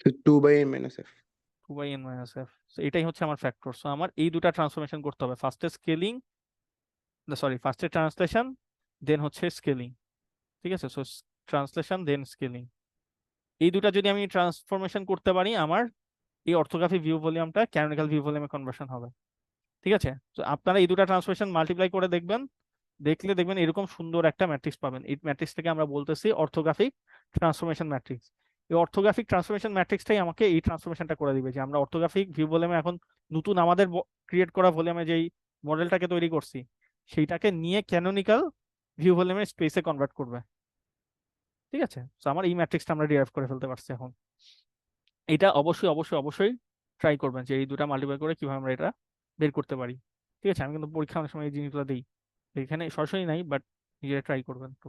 তো 2/n-f। 2/n - f। সো এটাই হচ্ছে আমার ফ্যাক্টর। সো আমার এই দুটা ট্রান্সফরমেশন করতে হবে, ফার্স্টে স্কেলিং, সরি ফার্স্টে ট্রান্সলেশন, দেন হচ্ছে স্কেলিং, ঠিক আছে। সো ট্রান্সলেশন দেন স্কেলিং, এই দুটা যদি আমি ট্রান্সফরমেশন করতে পারি, আমার এই অর্থোগ্রাফিক ভিউ ভলিউমটা ক্যানোনিকাল ভিউ ভলিউমে কনভার্সন হবে, ঠিক আছে। তো আপনারা এই দুটা ট্রান্সফরমেশন মাল্টিপ্লাই করে দেখবেন, দেখলে দেখবেন এরকম সুন্দর একটা ম্যাট্রিক্স পাবেন। এই ম্যাট্রিক্সটাকে আমরা বলতেছি অর্থোগ্রাফিক ট্রান্সফরমেশন ম্যাট্রিক্স। এই অর্থোগ্রাফিক ট্রান্সফরমেশন ম্যাট্রিক্সটাই আমাকে এই ট্রান্সফরমেশনটা করে দিবে, যে আমরা অর্থোগ্রাফিক ভিউ ভলিউমে এখন নতুন আমাদের ক্রিয়েট করা ভলিউমে যেই মডেলটাকে তৈরি করছি, সেইটাকে নিয়ে ক্যানোনিকাল ভিউ ভলিউমের স্পেসে কনভার্ট করবে, ঠিক আছে। তো আমার এই ম্যাট্রিক্সটা আমরা ডিরাইভ করে ফেলতে পারছি এখন। এটা অবশ্যই অবশ্যই অবশ্যই ট্রাই করবেন, যে এই দুটা মাল্টিপ্লাই করে কিভাবে আমরা এটা বের করতে পারি, ঠিক আছে। আমি কিন্তু পরীক্ষা অনেক সময় এই জিনিসগুলো দিই, এখানে সরাসরি নাই, বাট নিজেরা ট্রাই করবেন তো।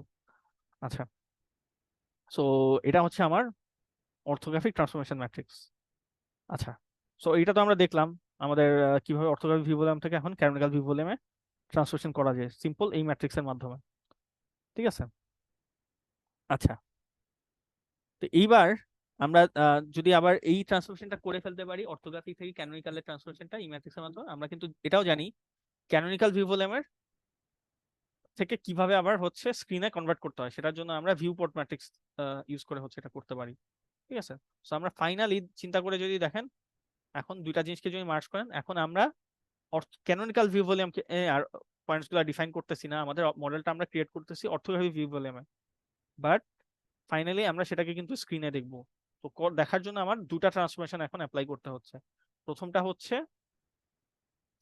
আচ্ছা, সো এটা হচ্ছে আমার অর্থোগ্রাফিক ট্রান্সফরমেশন ম্যাট্রিক্স। আচ্ছা, সো এটা তো আমরা দেখলাম আমাদের কিভাবে অর্থোগ্রাফিক ভিউ ভলিউম থেকে এখন ক্যানোনিকাল ভিউ ভলিউমে ট্রান্সফরমেশন করা যায় সিম্পল এই ম্যাট্রিক্সের মাধ্যমে, ঠিক আছে। আচ্ছা, তো এইবার আমরা যদি আবার এই ট্রান্সফরমেশনটা করে ফেলতে পারি অর্থোগ্রাফিক থেকে ক্যানোনিকালের ট্রান্সফরমেশনটা এই ম্যাট্রিক্সের মাধ্যমে, আমরা কিন্তু এটাও জানি ক্যানোনিকাল ভিউ ভলিউমের থেকে কিভাবে আবার হচ্ছে স্ক্রিনে কনভার্ট করতে হয়, সেটার জন্য আমরা ভিউ পোর্ট ম্যাট্রিক্স ইউজ করে হচ্ছে এটা করতে পারি, ঠিক আছে। তো আমরা ফাইনালি চিন্তা করে যদি দেখেন, এখন দুইটা জিনিসকে যদি মার্জ করেন, এখন আমরা ক্যানোনিকাল ভিউ ভলিউমকে আর পয়েন্টস গুলো ডিফাইন করতেছি না, আমাদের মডেলটা আমরা ক্রিয়েট করতেছি অর্থোগ্রাফিক ভিউ ভলিউমে, বাট ফাইনালি আমরা সেটাকে কিন্তু স্ক্রিনে দেখবো। তো দেখার জন্য আমার দুটা ট্রান্সফরমেশন এখন অ্যাপ্লাই করতে হচ্ছে। প্রথমটা হচ্ছে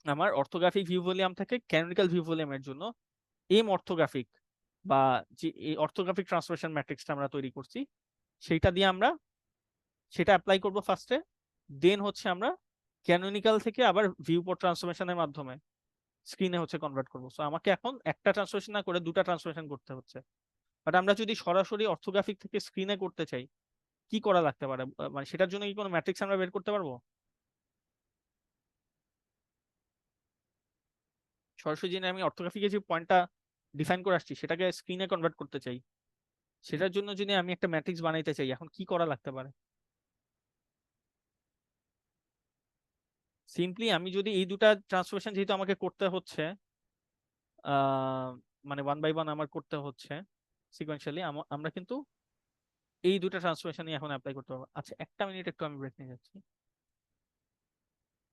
আমার অর্থোগ্রাফিক ভিউ ভলিউম থেকে ক্যানোনিকাল ভিউ ভলিউমের জন্য এম অর্থোগ্রাফিক বা যে এই অর্থোগ্রাফিক ট্রান্সফরমেশন ম্যাট্রিক্সটা আমরা তৈরি করছি, সেইটা দিয়ে আমরা সেটা অ্যাপ্লাই করব ফার্স্টে, দেন হচ্ছে আমরা ক্যানোনিকাল থেকে আবার ভিউ পোর্ট ট্রান্সফরমেশনের মাধ্যমে স্ক্রিনে হচ্ছে কনভার্ট করবো। সো আমাকে এখন একটা ট্রান্সফরমেশন না করে দুটা ট্রান্সফরমেশন করতে হচ্ছে। বাট আমরা যদি সরাসরি অর্থোগ্রাফিক থেকে স্ক্রিনে করতে চাই, কি করা লাগতে পারে, মানে সেটার জন্য কি কোনো ম্যাট্রিক্স আমরা বের করতে পারবো? সরাসরি যদি আমি অর্থোগ্রাফিকে যে পয়েন্টটা ডিফাইন করে আসছি সেটাকে স্ক্রিনে কনভার্ট করতে চাই, সেটার জন্য যদি আমি একটা ম্যাট্রিক্স বানাইতে চাই, এখন কি করা লাগতে পারে? সিম্পলি আমি যদি এই দুটা ট্রান্সফরমেশন যেহেতু আমাকে করতে হচ্ছে, আহ মানে 1 বাই 1 আমার করতে হচ্ছে সিকোয়েন্সিয়ালি, আমরা কিন্তু এই দুটা ট্রান্সফরমেশনই এখন অ্যাপ্লাই করতে পারবো। আচ্ছা, একটা মিনিট একটু আমি ব্রেক নিয়ে যাচ্ছি।